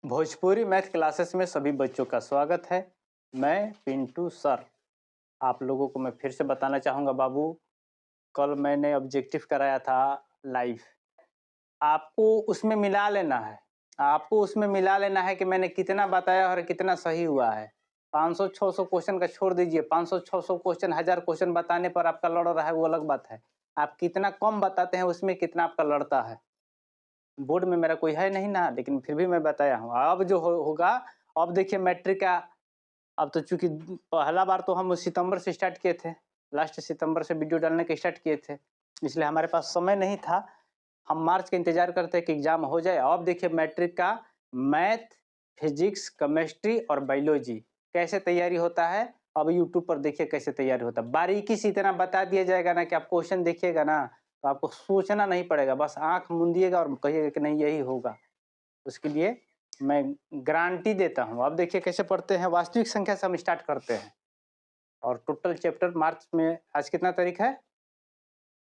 Bhojpuri math classes में सभी बच्चों का स्वागत है। मैं पिंटू सर आप लोगों को मैं फिर से बताना चाहूँगा बाबू, कल मैंने ऑब्जेक्टिव कराया था लाइव। आपको उसमें मिला लेना है। आपको उसमें मिला लेना है कि मैंने कितना बताया और कितना सही हुआ है। 500-600 क्वेश्चन का छोड़ दीजिए, 500-600 क्वेश्चन 1000 क्वेश्चन बताने पर आपका लड़ रहा है वो अलग बात है। आप कितना कम बताते हैं उसमें कितना आपका लड़ता है। बोर्ड में मेरा कोई है नहीं ना, लेकिन फिर भी मैं बताया हूँ। अब जो होगा, अब देखिए मैट्रिक का, अब तो चूंकि पहला बार तो हम सितंबर से स्टार्ट किए थे, लास्ट सितंबर से वीडियो डालने के स्टार्ट किए थे, इसलिए हमारे पास समय नहीं था। हम मार्च का इंतजार करते हैं कि एग्जाम हो जाए। अब देखिए मैट्रिक का मैथ, फिजिक्स, केमिस्ट्री और बायोलॉजी कैसे तैयारी होता है। अब यूट्यूब पर देखिए कैसे तैयारी होता है, बारीकी से इतना बता दिया जाएगा ना कि आप क्वेश्चन देखिएगा ना तो आपको सोचना नहीं पड़ेगा, बस आंख मूंदिएगा और कहिएगा कि नहीं यही होगा। उसके लिए मैं गारंटी देता हूँ। अब देखिए कैसे पढ़ते हैं। वास्तविक संख्या से हम स्टार्ट करते हैं और टोटल चैप्टर मार्च में, आज कितना तारीख है,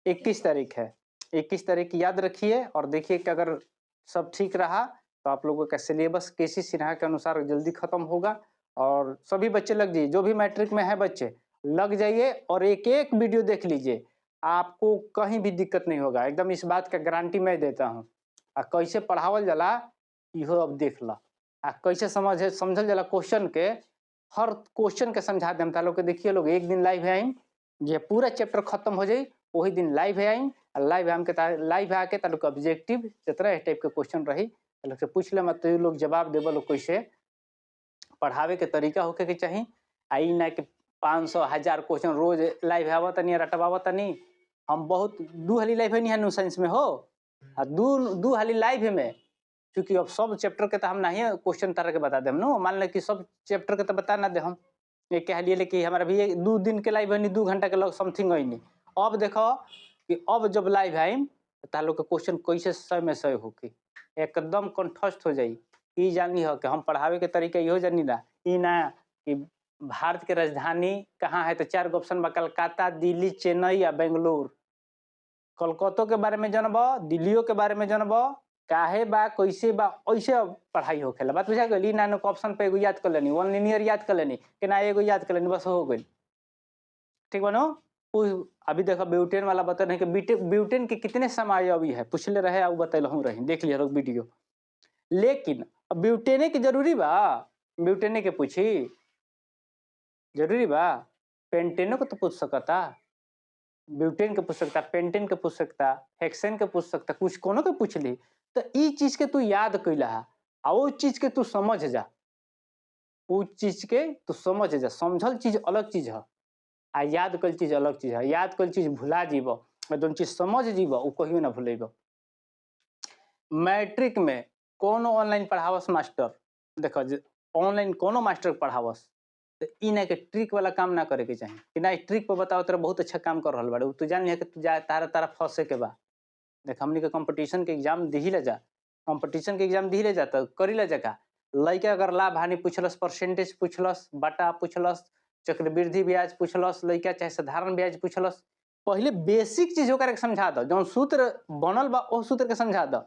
21 तारीख है। 21 तारीख याद रखिए और देखिए कि अगर सब ठीक रहा तो आप लोगों का सिलेबस केसी सिन्हा के अनुसार जल्दी खत्म होगा और सभी बच्चे लग जाइए। जो भी मैट्रिक में है बच्चे लग जाइए और एक एक वीडियो देख लीजिए, आपको कहीं भी दिक्कत नहीं होगा। एकदम इस बात का गारंटी मैं देता हूँ। कैसे पढ़ावल जाला इहो अब देख ला। कैसे समझल जाला क्वेश्चन के, हर क्वेश्चन के समझा देम। लोग के देखिए, लोग एक दिन लाइव आई, ये पूरा चैप्टर खत्म हो जाई वही दिन लाइव आई, लाइव आके तालुक ऑब्जेक्टिव जितना टाइप के क्वेश्चन रही लोग से पूछ ले, मत लोग जवाब देव लोग कैसे पढ़ावे के तरीका होके के चाहिए। आई ना कि 500-1000 क्वेश्चन रोज लाइव आवत नहीं रटवावत नहीं। हम बहुत दू हाली लाइव नहीं है साइंस में हो, दू हाली लाइव में, क्योंकि अब सब चैप्टर के तो हम नहीं क्वेश्चन तरह के बता देम नो। मान ले कि सब चैप्टर के तो बता ना दे हम, ये कह लिए लेकिन हमारा भी 2 दिन के लाइव है नहीं, 2 घंटा के लग समथिंग है नहीं। अब देखो कि अब जब लाइव आइम तो के क्वेश्चन कैसे 100 में 100 होके एकदम कंठस्थ हो जाई। ई जानी हो कि हम पढ़ावे के तरीका इहो जानी ना, ई ना कि भारत के राजधानी कहाँ है तो 4 गो ऑप्शन बा, कलकत्ता, दिल्ली, चेन्नई या बेंगलुरु। कलकत्तो के बारे में जानबो, दिल्लियों के बारे में जानबो, काहे बा कैसे बा, ऐसे पढ़ाई होखेला। बात बुझा गई ना। ऑप्शन पे एगो याद कर लेनी, वन लिनियर याद कर लेनी कि ना, एगो याद कर लेनी, बस हो गई। ठीक बनो। अभी देखो ब्यूटेन वाला बता रहे कि ब्यूटेन के कितने समावयवी है, पूछले रहे आ बतैलहूं रही, देख लिया लोग वीडियो। लेकिन अब ब्यूटेने की जरूरी बा, ब्यूटेने के पूछी जरूरी बा, पेंटेनो को तो पूछ सकता, ब्यूटेन के पूछ सकता, पेंटेन के पूछ सकता, हेक्सेन के पूछ सकता, कुछ कोनो के पूछ ली। तो ई चीज के तू याद कैला आ वो चीज के तू समझ जा, वो चीज के तू समझ जा। समझल चीज अलग चीज है आ याद कल चीज अलग चीज है। याद कल चीज भुला जीव, दोनों चीज समझ जीव, वो कहियो ना भूलेब। मैट्रिक में कोनो ऑनलाइन पढ़ावस मास्टर, देखो ऑनलाइन कोनो मास्टर पढ़ावस तो ई ना के ट्रिक वाला काम ना करे के चाहिए कि ना ट्रिक पर बताओ तेरा बहुत अच्छा काम कर रहा बाड़े, तू जान लिया कि तू जा तारा तारा फंसे के बा। देख हमनी के कंपटीशन के एग्जाम दी ले जा, कंपटीशन के एग्जाम दी ले जा तो करी ले जा। लइका अगर लाभ हानि पूछलस, परसेंटेज पूछलस, बटा पूछलस, चक्रवृद्धि ब्याज पूछलस, लइका चाहे साधारण ब्याज पूछलस, पहले बेसिक चीज ओकरा के समझा दो, जौन सूत्र बनल बा ओ सूत्र के समझा दो।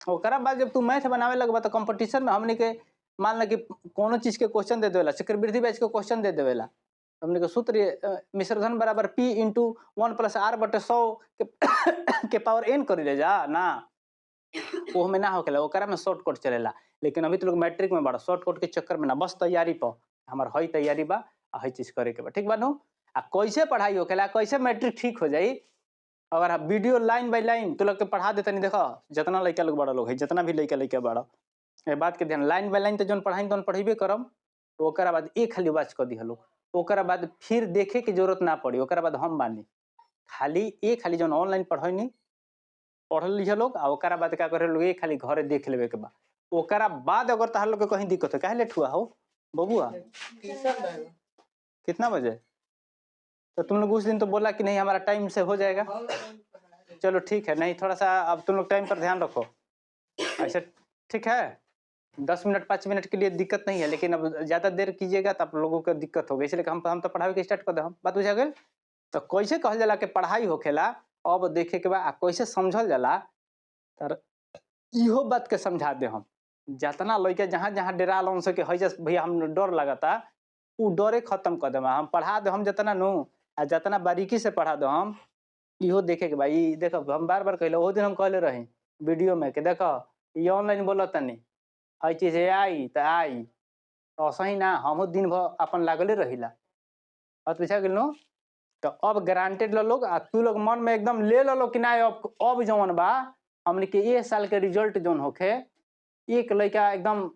ओकरा बाद जब तू मैथ बनावे लगबा तो कंपटीशन में हमनी के मान ल कि कोनो चीज के क्वेश्चन दे देवेला, चक्रवृद्धि ब्याज के क्वेश्चन दे देवेला, हमने के सूत्र मिश्रधन बराबर P इंटू 1 प्लस R बटे 100 के पावर n कर ले जा ना, वो में ना होखेला, ओकरा में शॉर्टकट चलेला। लेकिन अभी तो लोग मैट्रिक में बड़ा शॉर्टकट के चक्कर में ना, बस तैयारी पर हमार हई तैयारी बा, हई चीज करे के बा, ठीक बा नु। आ कैसे पढ़ाई होखेला, कैसे मैट्रिक ठीक हो जाई, अगर वीडियो लाइन बाय लाइन तो लोग के पढ़ा देता नहीं। देखो जितना लड़का लोग बड़ा लोग है, जितना भी लड़का बड़ा, ये बात के ध्यान, लाइन बाय लाइन तो जौन पढ़ाई तो पढ़ेबे करम, तो ओकरा बाद एक खाली वाच कर दिहलो, ओकरा बाद फिर देखे की जरूरत ना पड़ी, ओकरा बाद हम बानी खाली एक खाली जौन ऑनलाइन पढ़नी पढ़ लीजिए लोग, आ ओकरा बाद क्या करे लोग, एक खाली घरे देख लेवे के बा। ओकरा बाद अगर तहार लोग के कहीं दिक्कत है, काहे लेट हुआ हो बबुआ, कितना बजे, तो तुम लोग उस दिन तो बोला कि नहीं हमारा टाइम से हो जाएगा। चलो ठीक है, नहीं थोड़ा सा अब तुम लोग टाइम पर ध्यान रखो, ऐसे ठीक है। 10 मिनट 5 मिनट के लिए दिक्कत नहीं है, लेकिन अब ज्यादा देर कीजिएगा तो आप लोगों को दिक्कत होगी, इसलिए हम तो पढ़ाई के स्टार्ट कर दे। हम बात बुझा गई। तो कैसे कहल जाला कि पढ़ाई होखेला, अब देखे के बाद कैसे समझल जाला, तर इहो बात के समझा दे हम। जितना लड़का जहाँ जहाँ डेरा लन सके है भैया हम डर लगता उ डरे खत्म कर देम हम पढ़ा दे हम जितना नु आ जितना बारीकी से पढ़ा दो हम इहो देखे के भाई देखो हम बार बार कहले वो दिन हम कहले रही वीडियो में कि देखो ये ऑनलाइन बोलत नहीं हर चीज आई तो आई ऐसा ही ना हम दिन भर अपन लागले रहिला और पूछा गेल नो तो अब गारंटेड लो लोग तू लोग मन में एकदम ले लो कि ना अब जौन बा हमने के ये साल के रिजल्ट जौन होखे एक लड़का एकदम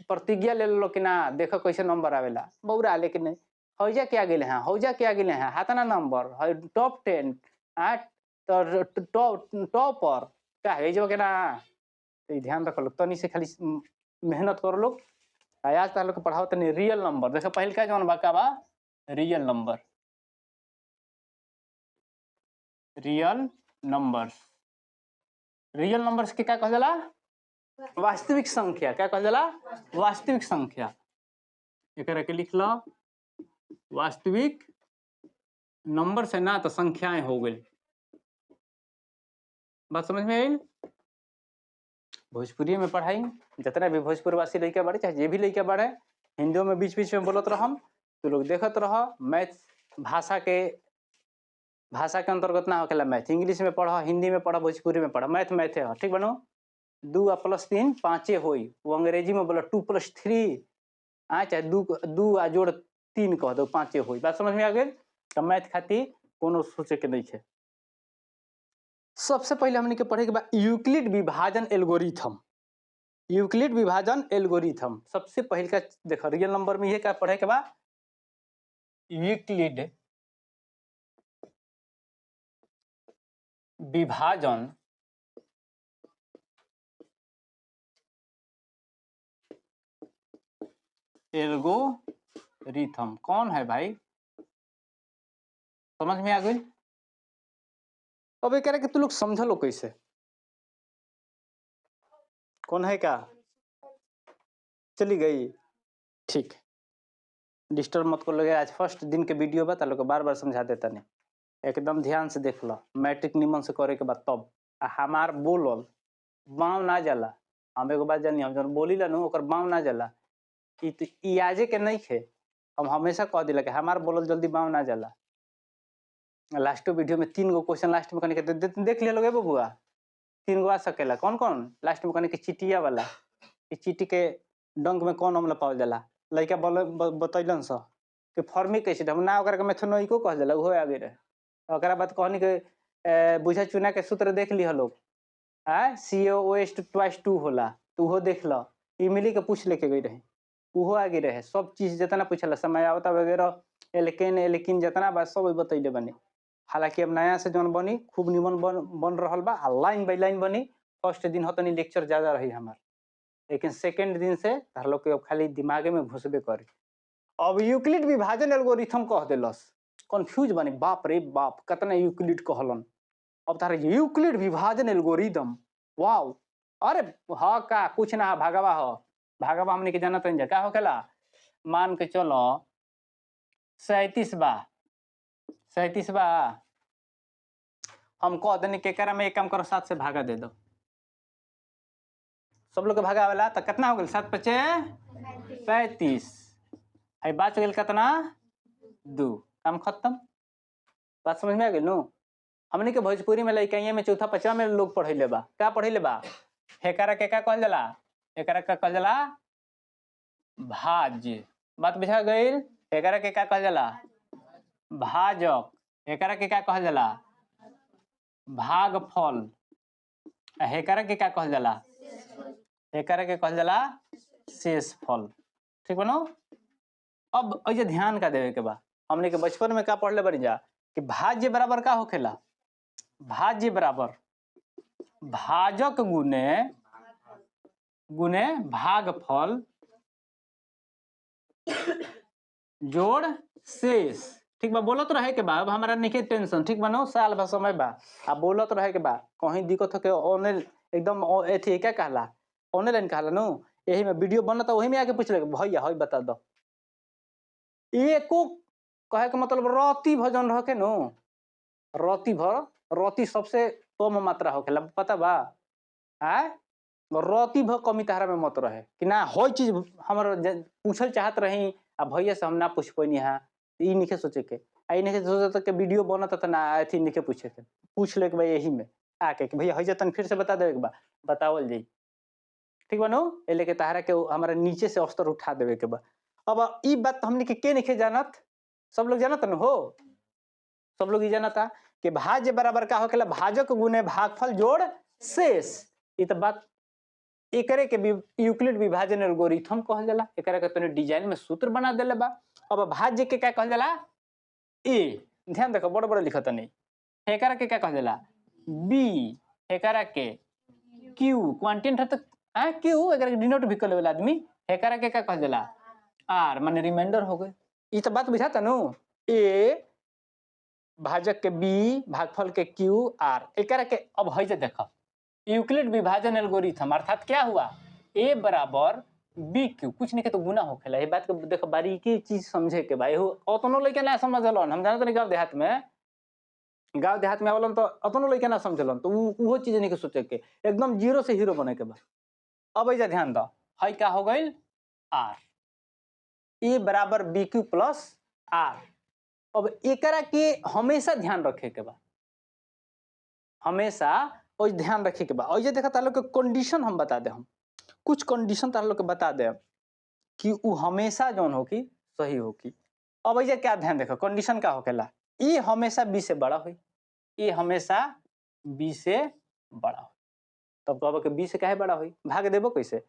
प्रतिज्ञा ले लो कि ना देखो कैसे नंबर आवेला बौरा लेकिन हौजा क्या गेले हैं हौजा क्या गेले हैं हाथना नंबर है टॉप 10 तो टॉपर क्या है जो के ना तो ध्यान रखो लोग तनी से खाली मेहनत करो लोग आज तक लोग पढ़ाओ तनी रियल नंबर देखो पहल का जौन बा का बा रियल नंबर रियल नंबर्स के क्या कहल जाला वास्तविक संख्या क्या कहल जाला वास्तविक संख्या एकरा के लिख लो वास्तविक नंबर से ना तो संख्याएं हो गई बात समझ में आई भोजपुरी में पढ़ाई जितना भी भोजपुर वासी लड़का बाड़े चाहे जे भी लड़का बाड़े हिंदी में बीच बीच में बोलत रहम तो लोग देखत रह मैथ भाषा के अंतर्गत ना होखेला मैथ इंग्लिश में पढ़ हिंदी में पढ़ भोजपुरी में पढ़ मैथ है ठीक बनो 2 + 3 5 होई वो अंग्रेजी में बोला 2 + 3 चाहे 2 आ जोड़ 3 कह दो 5 होई बात समझ में आ गई तो मैथ खातिर कोनो सोचे के नहीं है सबसे पहले हमने के पढ़े के बाद यूक्लिड विभाजन एल्गोरिथम सबसे पहले का देखो रियल नंबर में ये क्या पढ़े के बाद यूक्लिड विभाजन एल्गोरिथम कौन है भाई समझ में आ गई अब ये कह रहे कि तू लोग समझ लो कैसे कौन है क्या चली गई ठीक डिस्टर्ब मत कर लगे आज फर्स्ट दिन के वीडियो बता लोग बार बार समझा देता नहीं एकदम ध्यान से देख लो मैट्रिक निमन से करे के बाद तब हमार बोलल बाँव ना जाला हम एगो बात जानी हम जब बोली ला ओकर बाँव ना जाला ई आजे के नहीं खे हम हमेशा कह दिला कि हमार बोलल जल्दी बाँव ना जाला लास्ट वीडियो में 3 गो क्वेश्चन लास्ट में कहने के देख लिया लोगे बबुआ 3 गो आ सकेला कौन कौन लास्ट में कहने के चिटिया वाला कि चीटी के डंक में कौन अम्ल पावल जाला लड़का बतैलन स कि फॉर्मी कैसे हम ना ओकरा के मेथनोइको कह जाला उहो आगे रहे ओकरा बाद कहनी के बुझा चुना के सूत्र देख लिह लोग COOH ट्वाइस 2 होला तो उहो देख लो इमली के पूछ लेके गई रहे उहो आगे रहे सब चीज जितना पूछला समय आवता वगैरह एल्किन जितना बात सब बतैले बने हालांकि अब नया से जौन बनी खूब निमन बन रहल बा लाइन बाई लाइन बनी फर्स्ट दिन होतनी लेक्चर ज्यादा रही हमार लेकिन सेकेंड दिन से तार लोग के खाली दिमागे में घुसबे करे अब यूक्लिड विभाजन एल्गोरिथम कह देलस कंफ्यूज बने बाप रे बाप कितना यूक्लिड कहलन अब तार यूक्लिड विभाजन एल्गोरिथम वाओ अरे हाँ का कुछ ना भागवा हमने के जाना तो क्या होखेला मान के चलो 37 बा हम कह देनी केकरा में एक काम करो 7 से भागा दे दो सब लोग के भागा वाला तो कितना हो गया 7 × 5 = 35 है बच गया कितना 2 काम खत्म बात समझ में आ गई नो हमने के भोजपुरी में लइकाइए में चौथा पचवा में लोग पढ़े बा क्या पढ़े बा हेकरा के का कहल जाला एकरा का कहल जाला भाज्य बात बुझा गई एकरा के का कहल जाला भाजक एकरा के का कहल जाला भागफल हेकरा के का कहल जाला एकरा के कहल जाला शेषफल ठीक बनो अब ऐसे ध्यान का देवे के बा हमने के बचपन में का पढ़ले बड़ी जा कि भाज्य बराबर का होखेला भाज्य बराबर भाजक गुने भागफल जोड़ शेष ठीक बा बोलत रहे के बा अब हमारा नहीं टेंशन ठीक बा नो साल भर समय बा अब बोलत रहे के बा कहीं दिक्कत हो के ऑनलाइन एकदम एथी क्या कहला ऑनलाइन कहला नो यही में वीडियो बनता वही में आके पूछ ले भैया हई बता दो एको कहे के मतलब रति भजन रह के नो रति सबसे कम मात्रा होखेला पता बा रोती भ कमी तारा में मत रहे कि ना हो चीज हमर पूछल चाहत रही आ भैया से हम ना पूछ पैनी है ई निके सोचे के आई नहीं सोचे के वीडियो बनत त ना अथी निके पूछे के पूछ ले के भाई यही में आके कि भैया हई जतन फिर से बता देवे के बा बतावल जाई ठीक बा नो ए लेके तारा के हमारा नीचे से अस्तर उठा देवे के बा। अब ई बात हमने के नहीं जानत सब लोग जानत न हो सब लोग ई जानता कि भाज्य बराबर का होखेला भाजक गुने भागफल जोड़ शेष ई तो बात एकरे के यूक्लिड विभाजन एल्गोरिथम कहल जाला एकरा के तने डिजाइन में सूत्र बना देले बा। अब भाज्य के क्या कहल जाला ए ध्यान देखो बड़ बड़ लिखत नहीं एकरा के क्या कहल जाला बी एकरा के क्यू क्वांटिटी है तो क्यू एकरा के डिनोट भी कर लेवल आदमी एकरा के क्या कहल जाला आर माने रिमाइंडर हो गए ई तो बात बुझाता नु ए भाजक के बी भागफल के क्यू आर एकरा के अब है जे देखो यूक्लिड विभाजन एल्गोरिथम अर्थात क्या हुआ ए बराबर बी क्यू कुछ नहीं के तो गुना होखेला ये बात के देखो बारीकी चीज समझे के भाई हो अतनो लइका ना समझलन हम जानत नहीं गांव देहात में आवलन तो अतनो लइका ना समझलन तो वो चीज नहीं के सोचे के एकदम जीरो से हीरो बने के बा। अब ऐसा ध्यान दो है क्या हो गइल आर ए बराबर बी क्यू प्लस आर। अब एकरा के हमेशा ध्यान रखे के बा हमेशा और ध्यान रखे के बा और ये देखा तार लोग के कंडीशन हम बता दे हम कुछ कंडीशन तार लोग के बता दे कि वो हमेशा जौन हो कि सही हो कि। अब ये क्या ध्यान देखो कंडीशन का होकेला ये हमेशा बी से बड़ा हुई ये हमेशा बी से बड़ा हुई तब कहब के बी से काहे बड़ा हुई भाग देबो कैसे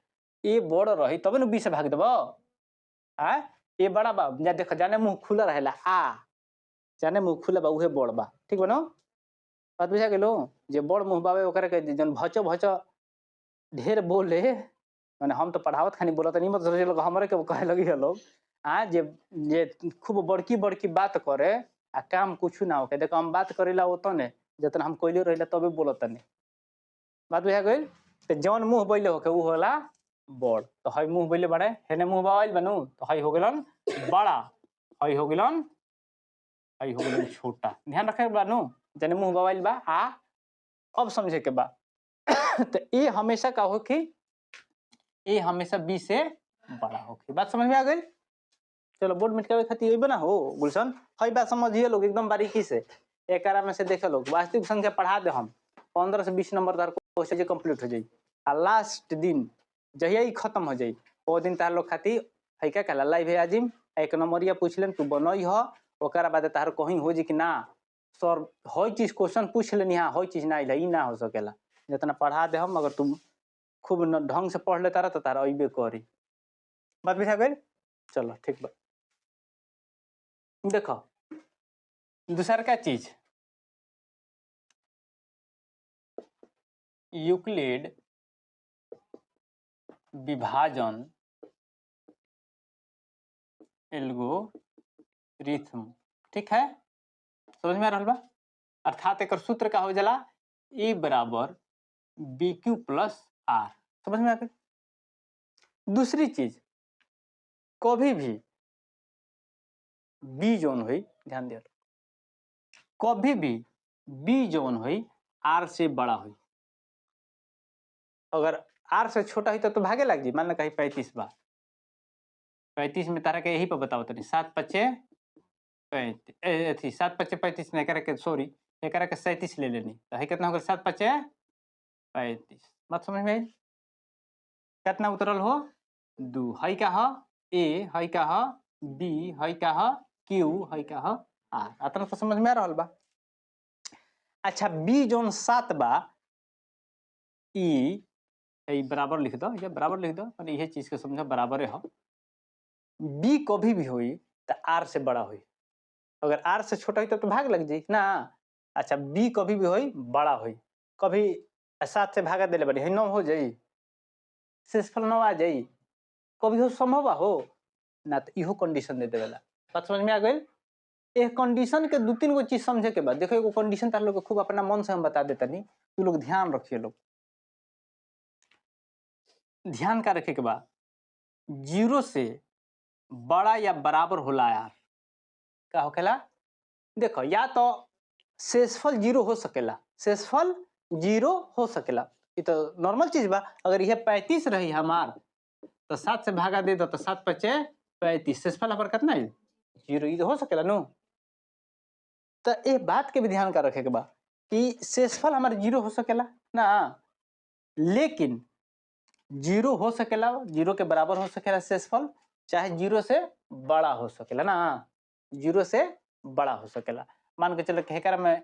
ये बड़ रही तब न बी से भाग देबो आ ये बड़ा बा जा देख जाने मुंह खुला रहेला आ जाने मुंह खुला बा उहे बड़ बा ठीक बा न बात बुझा गेलो जे बड़ मुंह बावे ओकरा के जन भचो भचो ढेर बोले माने हम तो पढ़ावत खानी बोलत नहीं मतलब लोग हमरे के कहे लगी है लोग जे खूब बड़की बड़की बात करे आ काम कुछ ना होके देखो हम बात करेला ओतने जतन हम कोइले रहिला तबे बोलत नहीं बात बुझा गइल तो जौन मुंह बैले होके उ होला बड़ तो हई मुंह बैले बड़े हेने मुंह बाइल बनू तो हई हो गेलन बड़ा हई हो गेलन छोटा ध्यान रखे बानू जने मुंह बाइल बा आ अब समझे के बा तो ये हमेशा का हो कि ये हमेशा बी से बड़ा हो कि बात समझ में आ गई। चलो बोर्ड मिटकावे खातिर ये बना हो गुलशन हई बात समझिए लोग एकदम बारीकी से एक में से देखे लोग वास्तविक संख्या पढ़ा दे हम 15 से 20 नंबर तार क्वेश्चन कंप्लीट हो जाई आ लास्ट दिन जहिया ही खत्म हो जाई वो दिन तार लोग खातिर है क्या कहला लाइव है आजिम एक नंबरिया पूछ लेन तू बनई हो ओकरा बाद तार कहीं हो जी कि ना सर हई चीज क्वेश्चन पूछ लेनी हाँ हई चीज ना आई ना हो सकेला जितना पढ़ा दे हम अगर तुम खूब ढंग से पढ़ लेता रहा तो तारा अबे करी बात बुझा गई। चलो ठीक बा देखो दूसरा क्या चीज यूक्लिड विभाजन एल्गोरिथम ठीक है समझ में आ रहा बा अर्थात एक सूत्र का हो जाला ए बराबर बी क्यू प्लस आर समझ में आ गई। दूसरी चीज कभी भी बी जोन हुई ध्यान दिया कभी भी बी जोन हुई आर से बड़ा हुई अगर आर से छोटा हुई तो भागे लग जी मान लो कहीं 35 बा 35 में तारा के यही पर बताओ तनी 7 पचे 35 7 पचे 35 नहीं करके सॉरी एक के 37 ले लेनी तो है कितना होगा 7 पचे 35 बात समझ में आई कितना उतरल हो 2 है का ह ए है का ह बी है का ह क्यू है का ह आर इतना तो समझ में आ रहा बा। अच्छा बी जोन 7 बा ई बराबर लिख दो या बराबर लिख दो और यह चीज के समझो बराबर है बी कभी भी हुई तो आर से बड़ा हुई अगर आर से छोटा हुई तो भाग लग जाई ना। अच्छा बी कभी भी हुई बड़ा हुई कभी 7 से भागा दिले बड़ी 9 हो जाई शेषफल 9 आ जाई कभी हो संभव हो ना तो इहो कंडीशन दे देवेला बात समझ में आ गई। एक कंडीशन के 2-3 गो चीज समझे के बाद देखो एगो कंडीशन तार लोग खूब अपना मन से हम बता देता नहीं तू लोग ध्यान रखिए लोग ध्यान का रखे के बाद 0 से बड़ा या बराबर होला यार का होखेला देखो या तो शेषफल 0 हो सकेला शेषफल 0 हो सकेला ये तो नॉर्मल चीज बा। अगर यह 35 रही हमार तो 7 से भागा दे दो तो 7 पचे 35 शेषफल हमार कितना है 0। ये तो हो सकेला नो। तो एक बात के भी ध्यान का रखे के बा कि शेषफल हमार 0 हो सकेला ना, लेकिन 0 हो सकेला 0 के बराबर हो सकेला शेषफल, चाहे 0 से बड़ा हो सकेला ना, 0 से बड़ा हो सकेला। मान के चलो हेकर में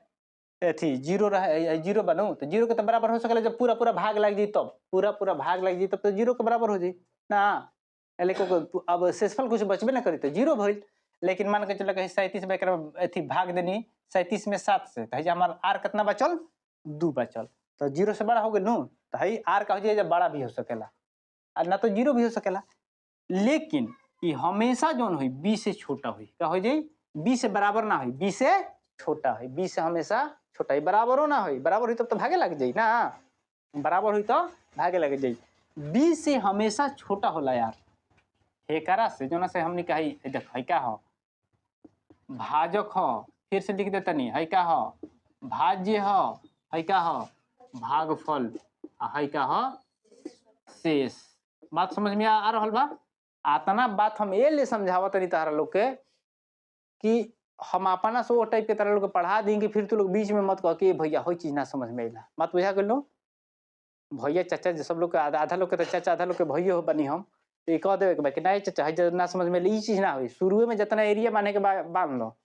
थी 0 रहे 0 बनू तो 0 के तो बराबर हो सकेला जब पूरा पूरा भाग लग जाई तब, पूरा पूरा भाग लग जाई तब तो 0 के बराबर हो जाई ना। लेकिन अब शेषफल कुछ बचबे ना करी तो 0 भइल। लेकिन मान के चलो 37 में एकरा अथी भाग देनी 37 में 7 से तो हमार आर कितना बचल 2 बचल, तो 0 से बड़ा हो गइल नु, तो हई आर का हो जाए जब बड़ा भी हो सकेला और ना तो 0 भी हो सकेला। लेकिन ये हमेशा जोन हुई बी से छोटा हुई का हो जाई, बी से बराबर ना हुई बी से छोटा हुई, बी से हमेशा छोटा ही बराबरो ना हुई, बराबर हुई तब तो भागे लग जाई ना, बराबर हुई तो भागे लग जाई। बी से हमेशा छोटा होला यार, हेकरा से जोना से हमने कही देख है क्या हो भाजक हो, फिर से लिख देता नहीं है क्या हो भाज्य हो, है क्या हो भागफल, है क्या हो शेष। बात समझ में आ रहा बा। आतना बात हम ये ले समझावत नहीं तारा लोग के कि हम अपना से वो टाइप के तरह लोग पढ़ा देंगे, फिर तो लोग बीच में मत कह के भैया हो चीज ना समझ में आइला, मत बुझा कर लो। भैया चाचा सब लोग के आधा लोग के तो चाचा आधा लोग के भैया हो बनी हम, तो ये कह देवे कि नहीं चाचा है ना समझ में ई चीज ना हुई, शुरू में जितना एरिया माने के बांध लो,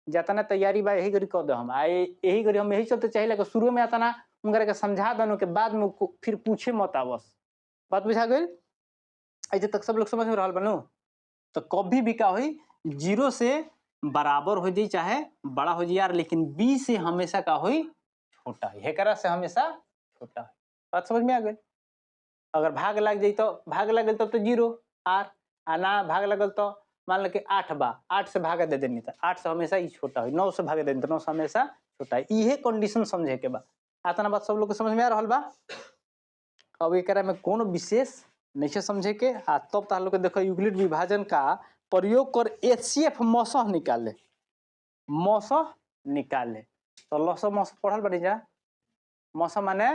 जितना तैयारी बा यही करी कह दो हम आए यही करी हम, यही चलते चाहिए शुरू में इतना उनका के समझा दो के बाद में फिर पूछे मत आवस। बात बुझा गई ऐसे तक सब लोग समझ में रहा बनू। तो कभी भी का हुई 0 से बराबर हो जाए चाहे बड़ा हो जाए यार, लेकिन बी से हमेशा का हुई छोटा है, हेकरा से हमेशा छोटा है। बात समझ में आ गई। अगर भाग लग जाए तो भाग लग तब तो 0 आर, ना भाग लगल तो मान लो कि 8 बा 8 से भागा दे देनी तो 8 से हमेशा ही छोटा है, 9 से भागा दे देनी तो 9 से हमेशा छोटा है। ये कंडीशन समझे के बा। आतना बात सब लोग को समझ में आ रहा बा। अब एकरा में कोनो विशेष नहीं समझे के तब तो लोग देखो यूक्लिड विभाजन का प्रयोग कर एचसीएफ मौसह निकाले, मौसह निकाले तो लसो मौसह पढ़ल बनी जा, मौसह माने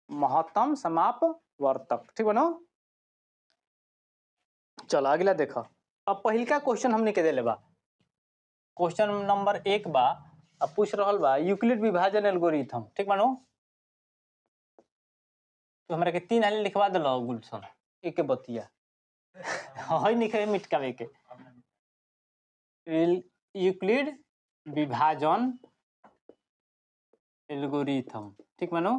महत्तम समापवर्तक, ठीक बनो। चलो अगला देखो। अब पहिलका क्वेश्चन हमने के देले बा, क्वेश्चन नंबर 1 बा। अब पूछ रहल बा यूक्लिड विभाजन एल्गोरिथम, ठीक बनो। तो हमरा के 3 हाली लिखवा दलो गुलशन एक बतिया हई निखे मिटकावे के यूक्लिड विभाजन एल्गोरिथम, ठीक मानो।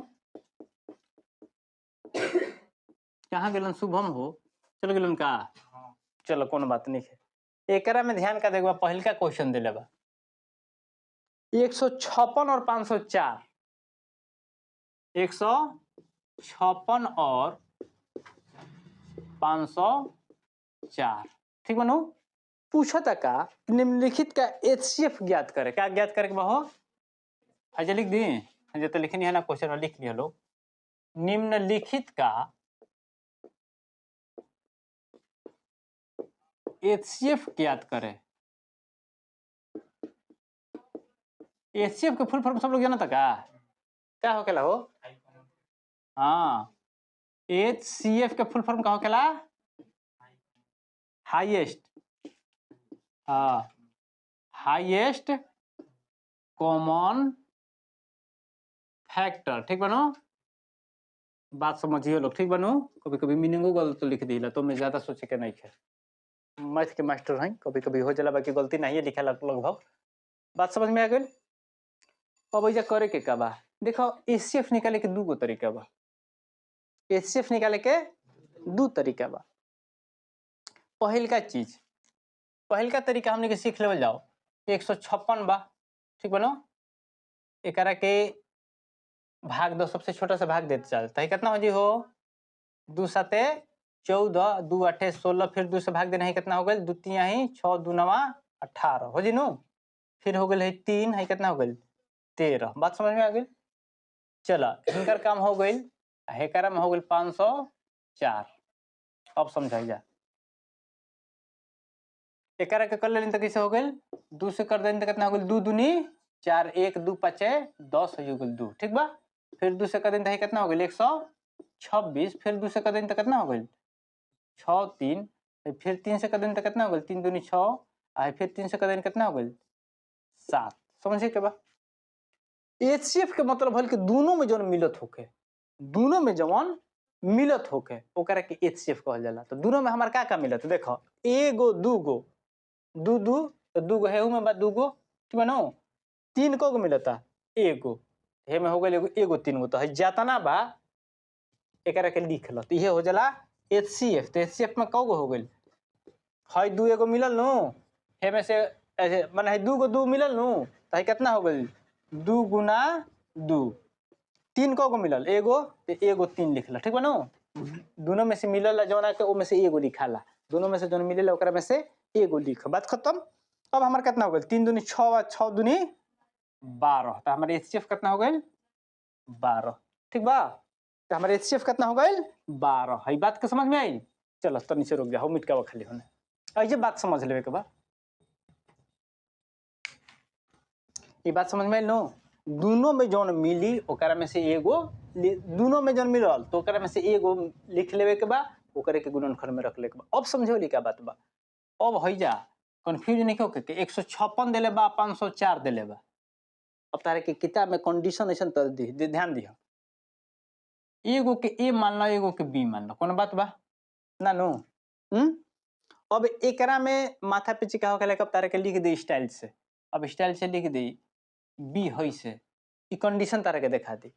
कहाँ गेलन शुभम हो, चलो गेलन का, चलो कोनो बात नहीं है। एकरा में ध्यान का देखबा पहिल का क्वेश्चन दिले बा 156 और 504, 156 और 504, ठीक बनो। पूछा था का निम्नलिखित का एचसीएफ ज्ञात करे, क्या ज्ञात करे बहो हजे लिख दी हजे तो लिखनी है ना, क्वेश्चन में लिख लिया लोग। निम्नलिखित का एचसीएफ ज्ञात करे, एचसीएफ के फुल फॉर्म सब लोग जानता का क्या होकेला हो, हाँ एचसीएफ के फुल फॉर्म का होकेला हाईएस्ट, हाँ हाईएस्ट कॉमन फैक्टर, ठीक बनो। बात समझिए लोग, ठीक बनो। कभी कभी मीनिंगो गलत लिख दी तो मैं ज्यादा सोचे के नहीं है, मैथ के मास्टर हैं, कभी कभी हो जाला बाकी गलती नहीं है लिखा लगभग। बात समझ में आ गई। अब ऐसा करे के का बा देखो एचसीएफ निकाले के 2 गो तरीका बा, एचसीएफ निकाले के 2 तरीका बा। पहल का चीज पहल का तरीका हमने के सीख लेवल जाओ 156 बा, ठीक बनो। एकरा के भाग दो, सबसे छोटा सा भाग देते चलता है कितना हो जी हो 2 7 14 2 8 16, फिर 2 से भाग देना है कितना हो गया 2 3 ही 6 2 9 18 हो जी नो, फिर हो गए 3 है कितना हो गया 13। बात समझ में आ गई। चला इनकर काम हो गई, हेकरा में हो गई 504। अब समझाई जा एकरा के कर लेनी तो कैसे हो गई 2 से कर देनी तो कितना हो गई 2 दूनी 4 1 2 5 10 हो गई 2, ठीक बा। फिर 2 से कदिन तो कितना हो गई 126, फिर 2 से कदिन तो कितना हो गई 6 3, फिर 3 से कदिन तो कितना हो गई 3 दूनी 6, फिर 3 से कदिन कितना हो गई 7। समझे के बा एचसीएफ के मतलब भल के दोनों में जौन मिलत होके, दोनों में जवन मिलत होके ओकरा के एचसीएफ कहल जाला। तो दोनों में हमार का मिलत देखो, एगो दूगो दू दू तो दूगो हेहू में बा दूगो, ठीक बनो 3 को मिलता एगो, हे में हो गई एगो 3 गो, तो है जातना बा एकरा के लिख लो, तो ये हो जाला एचसीएफ। तो एचसीएफ में कौगो हो गई है 2 एगो मिलल नु, हे में से माने है 2 गो 2 मिलल नु, तो है कितना हो गई 2 गुना 2, 3 को मिलल एगो, तो एगो 3 लिखला, ठीक बा नु। दोनों में से मिलल जौना के ओ में से एगो लिखाला, दोनों में से जौन मिलेला ओकरा में से एगो लिख, बात खत्म। अब हमार कितना हो गई 3 दूनी 6, 6 दूनी 12, तो हमारे एचसीएफ कितना हो गई 12, ठीक बा। तो हमारे एचसीएफ कितना हो गई 12, है बात के समझ में आई। चलो तो नीचे रुक जाओ, मिटका खाली होने ये बात समझ लेवे के बा, ये बात समझ में आई नो। दोनों में जौन मिली ओकरा में से एगो, दोनों में जौन मिलल तो ओकरा में से एगो लिख लेवे के बा, ओकरे के गुणनखंड में रख ले के बा। अब समझे वाली क्या बात बा, अब है जा कंफ्यूज नहीं होके के 156 देले बा 504 देले बा। अब तारे के किताब में कंडीशन ऐसा तर दी ध्यान दियो, एगो के ए मान लो एगो के बी मान लो, कौन बात बा ना नो। अब एकरा में माथा पीछे का होके लेके तारे के लिख दे स्टाइल से, अब स्टाइल से लिख दे बी है से, ई कंडीशन तारे के दिखा दी।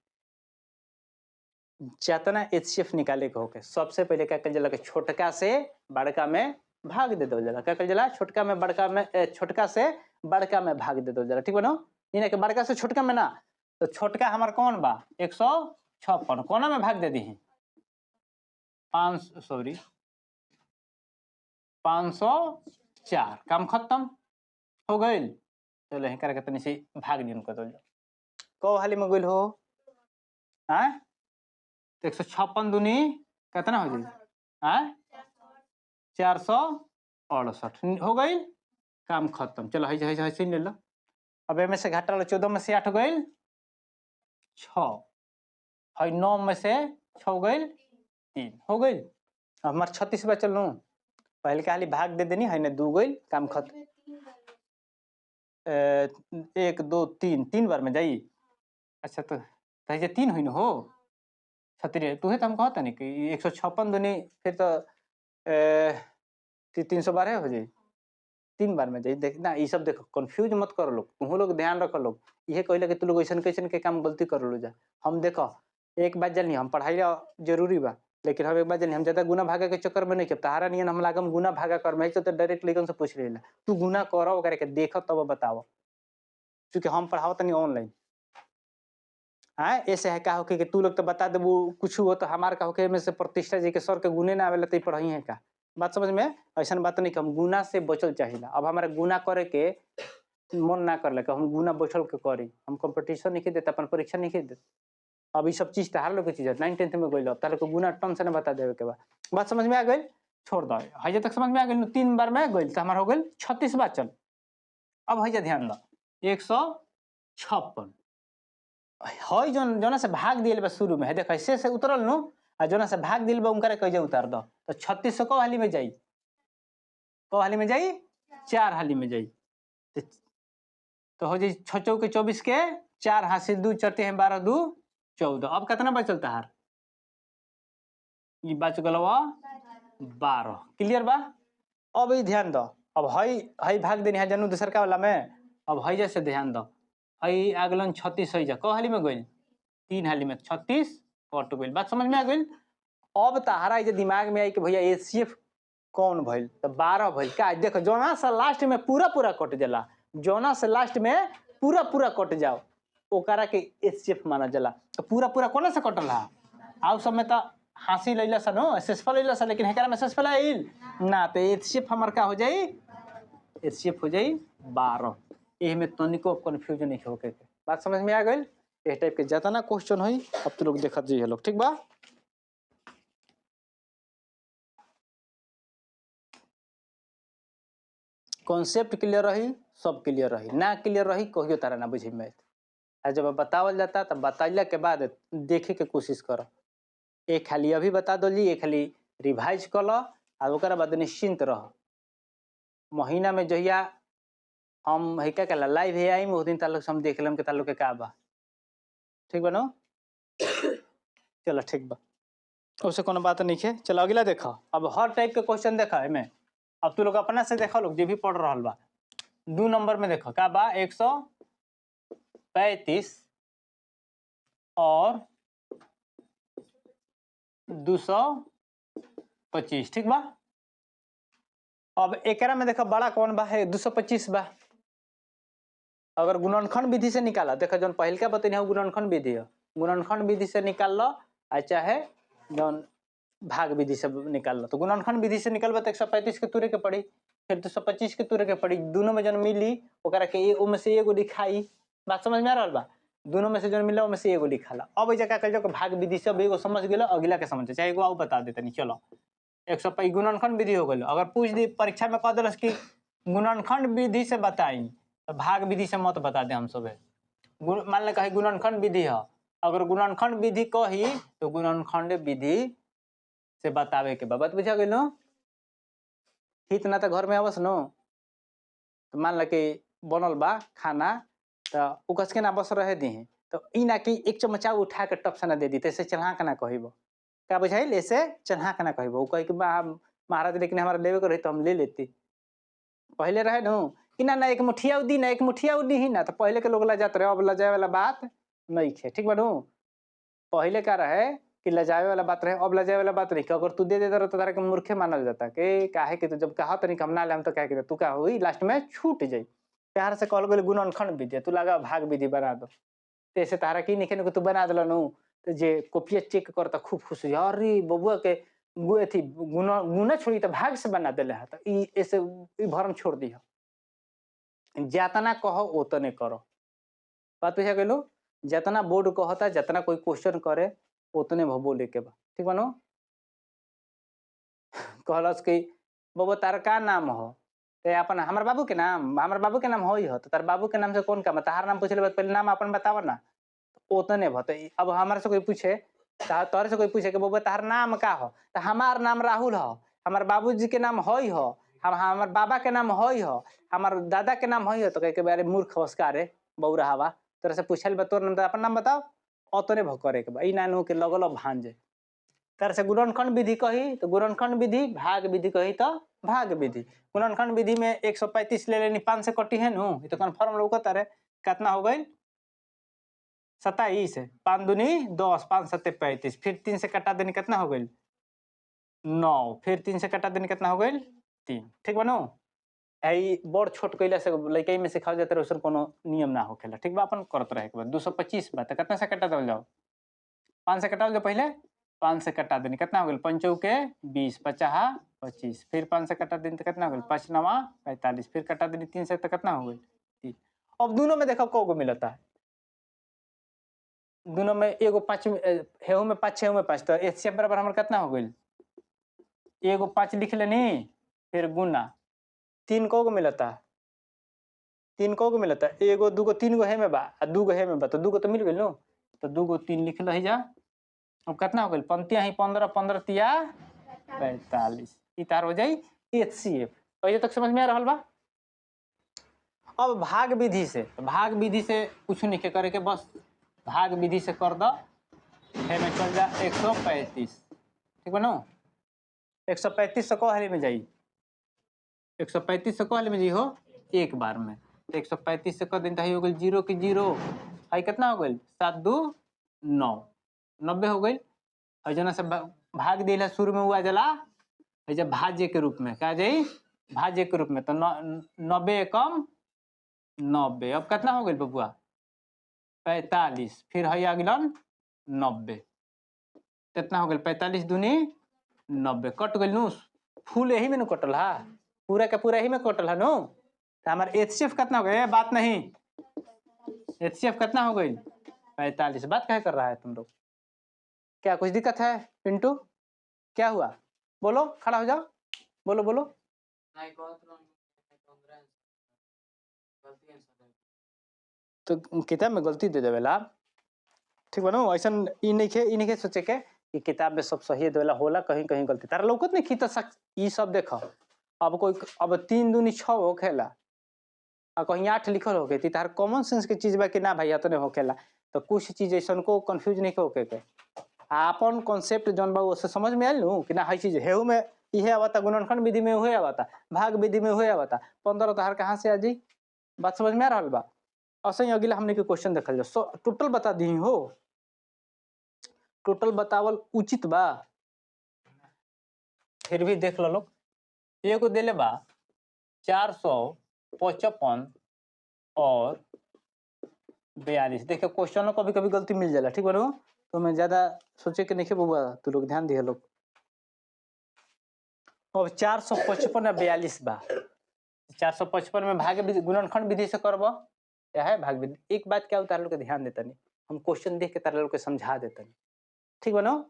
जितना एचसीएफ निकाले के होके सबसे पहले क्या कल जला के छोटका से बड़का में भाग दे दो जला, क्या कल जला छोटका में बड़का में, छोटका से बड़का में भाग दे दो जला, ठीक बनो इन्हें के बड़का से छोटका में ना, तो छोटका हमार कौन बा 156, कोना में भाग दे दी 504, काम खत्म हो गई। चलो यहीं करके तनी से भाग दियन कर दो, को हाली में गइल हो हैं, तो 156 दूनी कितना हो जाए हैं 468 हो गई, काम खत्म। चलो है सीन ले लो। अब में से घटा लो 14 में से 8 गई 6, है 9 में से 6 गई 3 हो गई। हमार 36 बचल नु, पहले के हाली भाग दे देनी है ना 2 गई, काम खत्म। 1 2 3 3 बार में जाई, अच्छा तो ये 3 हुई न हो 36, तू है तो हम कहता नहीं कि 156 दूनी फिर तो 312 हो जाए, 3 बार में जाई। देख ना ये सब देखो कंफ्यूज मत करो लोग, तुम लोग ध्यान रखो लोग, ये कहले कि तू लोग ऐसा कैसे के काम गलती कर लो जा। हम देखो एक बात जानी, हम पढ़ाई जरूरी बा, लेकिन हम एक बात जानी हम ज्यादा गुना भागा के चक्कर में नहीं के तारा नहीं हम लागम गुना भागा कर मैं तो डायरेक्ट लेकिन से पूछ लेला तू गुना करो करके देखो तब बताओ, क्योंकि हम पढ़ाओ तनी ऑनलाइन हाँ ऐसे है का हो कि तू लोग तो बता देबू कुछ हो तो हमार का होके में से प्रतिष्ठा जी के सर के गुने ना आवेला तो पढ़ाई है का बात समझ में। ऐसा बात नहीं कि हम गुना से बचल चाहिए, अब हमारे गुना करे के मन ना कर ले हम गुना बचल के करी, हम कंपटीशन नहीं देते अपन परीक्षा नहीं देते। अब ये सब चीज तो हर लोग की चीज है, 9 10th में गई ताले को गुना टन से ना बता देवे के बात समझ में आ गई, छोड़ दो हजे तक समझ में आ गई 3 बार में गई तो हमारा हो गई 36 बार। चल अब हजे ध्यान दो 156 है जोना से भाग दिए बा शुरू में है देख ऐसे से उतरल नु, आ जोना से भाग दिल बा उनका कहे उतार दो, तो 36 को हाली में जाई, को हाली में जाई 4 हाली में जाई, तो हो जाई 6 चौके 24 के 4 हासिल 2 चढ़ते हैं 12 2 14। अब कितना बचल तार ये बच गलवा 12, क्लियर बा। अब ये ध्यान दो, अब हई भाग देनी है जनू दूसर का वाला में, अब हई जैसे ध्यान दो हई अगलन 36 हो जा को हाली में गई 3 हाली में 36 कट गई, बात समझ में आ गई। अब तहारा ये दिमाग में आई कि भैया एचसीएफ कौन भइल, तो 12 भइल का देखो जोना से लास्ट में पूरा पूरा कट जाला, जोना से लास्ट में पूरा पूरा कट जाओ ओकरा के एचसीएफ माना जाला। तो पूरा पूरा कोना से कटल है आउ सब में तो हासिल लैला सा नो एसएसएल लैला सा, लेकिन हेकरा में एसएसएल आइल ना, तो एचसीएफ हमर का हो जाई एचसीएफ हो जाई 12। एह में तनिको कंफ्यूजन नहीं होके के बात समझ में आ गई। इस टाइप के जितना क्वेश्चन होई अब तो लोग देखत जाइए लोग, ठीक बा। कॉन्सेप्ट क्लियर रही सब क्लियर रही, ना क्लियर रही कहियो तारा ना बुझे में। और जब बतावल जाता तब बताइला के बाद देखे के कोशिश करो। एक खाली अभी बता दो जी, एक खाली रिवाइज कर लो और ओकरा बाद निश्चिंत रहो। महीना में जहिया हम है क्या कहला लाइव है आई वो दिन तालुक से हम देख लेम के तालुक के का बा। ठीक बा नो? चलो ठीक बा, उससे कोनो बात नहीं है। चलो अगला देखो। अब हर टाइप के क्वेश्चन देखा है में। अब तू लोग अपना से देखो लोग जो भी पढ़ रहा बा। 2 नंबर में देखो का बा 135 और 225 ठीक बा। अब एकरा में देखो बड़ा कौन बा है 225 बा। अगर गुणनखंड विधि से निकाला देखो जौन पहल का बतनी है गुणनखंड विधि है। गुणनखंड विधि से निकाल लो आ चाहे जौन भाग विधि से निकाल लो। तो गुणनखंड विधि से निकलबा तो 135 के तुरे के पड़ी, फिर 225 के तुरे के पड़ी। दोनों में जौन मिली ओकरा के ओमे से एगो लिखाई। बात समझ में आ रहल बा? दोनों में से जौन मिला ओमे से एगो लिखाला। अब ए जगह कल जो भाग विधि से एगो समझ गेलो अगला के समझ चाहे एगो आउ बता देतनी। चलो 105 गुणनखंड विधि हो गेलो। अगर पूछ दी परीक्षा में कह देलस कि गुणनखंड विधि से बताई तो भाग विधि से मत बता दे हम सब। मान ले कही गुणनखंड विधि है, अगर गुणनखंड विधि कही तो गुणनखंड विधि से बतावे के बात बुझा गई नो। हित ना तो घर में आवस नो तो मान ल कि बनल बा खाना तो उकस के ना बस रहे दी तो ई ना कि एक चमचा उठा के टप से ना दे दी ऐसे चढ़ा के ना कहब का बुझाइल। ऐसे चढ़ा के ना कहब कही कि महाराज लेकिन हमारा लेवे को रही तो हम ले लेती। पहले रहे नु कि ना एक मुठिया दी ना एक मुठिया दी ही ना तो पहले के लोग लजात रहे। अब लजाए वाला बात नहीं है ठीक बा नु। पहले का रहे कि लजाए वाला बात रहे, अब लजाए वाला बात नहीं। अगर तू दे देता रहे तो तारा के मूर्खे मानल जाता कि काहे कि तू जब कहा तो नहीं हम ना ले तो कहे कि तू का हुई लास्ट में छूट जाई। प्यार से कहल गई गुणनखंड विधि तू लगा भाग विधि बना दो तो ऐसे तारा की नहीं तू बना दिल नु तो जे कॉपिया चेक करता खूब खुश हो अरे बबुआ के थी गुना छोड़ी तो भाग से बना दिले है तो ऐसे भरम छोड़ दी जितना कहो उतने करो। बात पूछा गई जितना बोर्ड कहता जितना कोई क्वेश्चन करे उतने बोले के बा ठीक बनो। कहलस कि बबुआ तार का नाम हो तो अपन हमारे बाबू के नाम हो ही हो तो तार बाबू के नाम से कौन काम तार नाम पूछे पहले नाम अपन बतावा ना उतने भत। अब हमारे से कोई पूछे तोहरे से कोई पूछे कि बबुआ तार नाम का हो तो हमार नाम राहुल हो, हमारे बाबूजी के नाम हो ही हो, हमारे बाबा के नाम हो ही हो, हमारे दादा के नाम हो ही हो तो कह के बारे मूर्ख होस्कार बौरा हवा तोरा से पूछल बा तोर नाम अपन नाम बताओ उतने भरे के बा। नानू के लगल भांजे तार से गुणनखंड विधि कही तो गुणनखंड विधि, भाग विधि कही तो भाग विधि। गुणनखंड विधि में 135 ले लेनी 5 से कटी है नु तो कन्फर्म लोग तारे कितना हो गई 27 5 दूनी 10 5 7 35 फिर 3 से कटा देनी कितना हो गई 9 फिर 3 से कटा देनी कितना हो गई 3 ठीक बनो। आई बड़ छोट कैला से लड़का में सिखाओ जाते रहे कोनो नियम ना होखेला ठीक बा अपन करत रहे के बाद 225 बा तो कितना से कटा दल जाओ 5 से कटाओ जो पहले 5 से कटा देनी कितना हो गई 5 के 20 50 25 फिर 5 से कटा देनी तो कितना हो गई 5 9 45 फिर कटा देनी 3 से तो कितना हो गई 3। अब दोनों में देखो को मिलता है दोनों में एगो 5 हेऊ में 5 हेऊ में 5 तो एचसीएफ बराबर हमारे कितना हो गई एगो 5 लिख लेनी फिर गुना 3 को मिलता है 3 को मिलता है एगो दूगो 3 गो है में बा आ 2 गो है में बा तो 2 गो तो मिल गई नो तो 2 गो 3 लिख लही जा। अब कितना हो गई पंक्तियां ही 15 15 तिया 45 ई तार हो जाई एचसीएफ। पहले तक समझ में आ रहल बा। अब भाग विधि से कुछ नहीं करे के बस भाग विधि से कर दो है में चल जा 135 ठीक बनो 135 से कहले में जाई 135 से कहले में जी हो एक बार में तो 135 से कर दिन हो गई 0 की 0 है कितना हो गई 7 2 9 90 हो गई। और जना से भाग दिला शुरू में हुआ जला जब भाज्य के रूप में क्या जाई भाज्य के रूप में तो 90 एकम 90 अब कितना हो गई बबुआ 45 फिर है अगलन 90 कितना हो गई 45 दूनी 90 कट गई नु फूल यही में कटल है पूरा का पूरा यही में कटल है नु तो हमारे एचसीएफ कितना हो गया बात नहीं एचसीएफ कितना हो गई 45 बात क्या कर रहा है तुम लोग क्या कुछ दिक्कत है पिंटू क्या हुआ बोलो खड़ा हो जाओ बोलो बोलो तो किताब में गलती दे देवेला। ठीक बा ना? ऐसन ई नहीं के सोचे के कि किताब में सब सही देवेला, होला कहीं कहीं गलती तारा लौकत नहीं खी तक ई सब देखो। अब कोई अब 3 दूनी 6 होखेला आ कहीं 8 लिखल होके ती तार कॉमन सेंस के चीज बा कि ना भाई इतने होखेला। तो कुछ चीज ऐसन को कंफ्यूज नहीं होके के आपन कॉन्सेप्ट जौन बा उससे समझ में आइल नु कि ना हई चीज हेउ में इहे आवता, गुणनखंड विधि में हुए आवता, भाग विधि में हुए आवता, 15 तार कहां से आ जाई? बात समझ में आ रहल बा? असही अगला हमने के क्वेश्चन देखल जा। सो टोटल बता दी हो, टोटल बतावल उचित बा? फिर भी देख लो लोग, एगो देले बा 455 और 42। देखिए क्वेश्चन में कभी कभी गलती मिल जाला, ठीक बा? तो मैं ज्यादा सोचे के नहीं बुआ, तू लोग ध्यान दिए लोग। अब 455 और 42 बा। 455 में भाग गुणनखंड विधि से करबो या है भाग विधि। एक बात क्या उतार लोग के ध्यान देता नहीं, हम क्वेश्चन देख के तारा लोग के समझा देता नहीं, ठीक बा?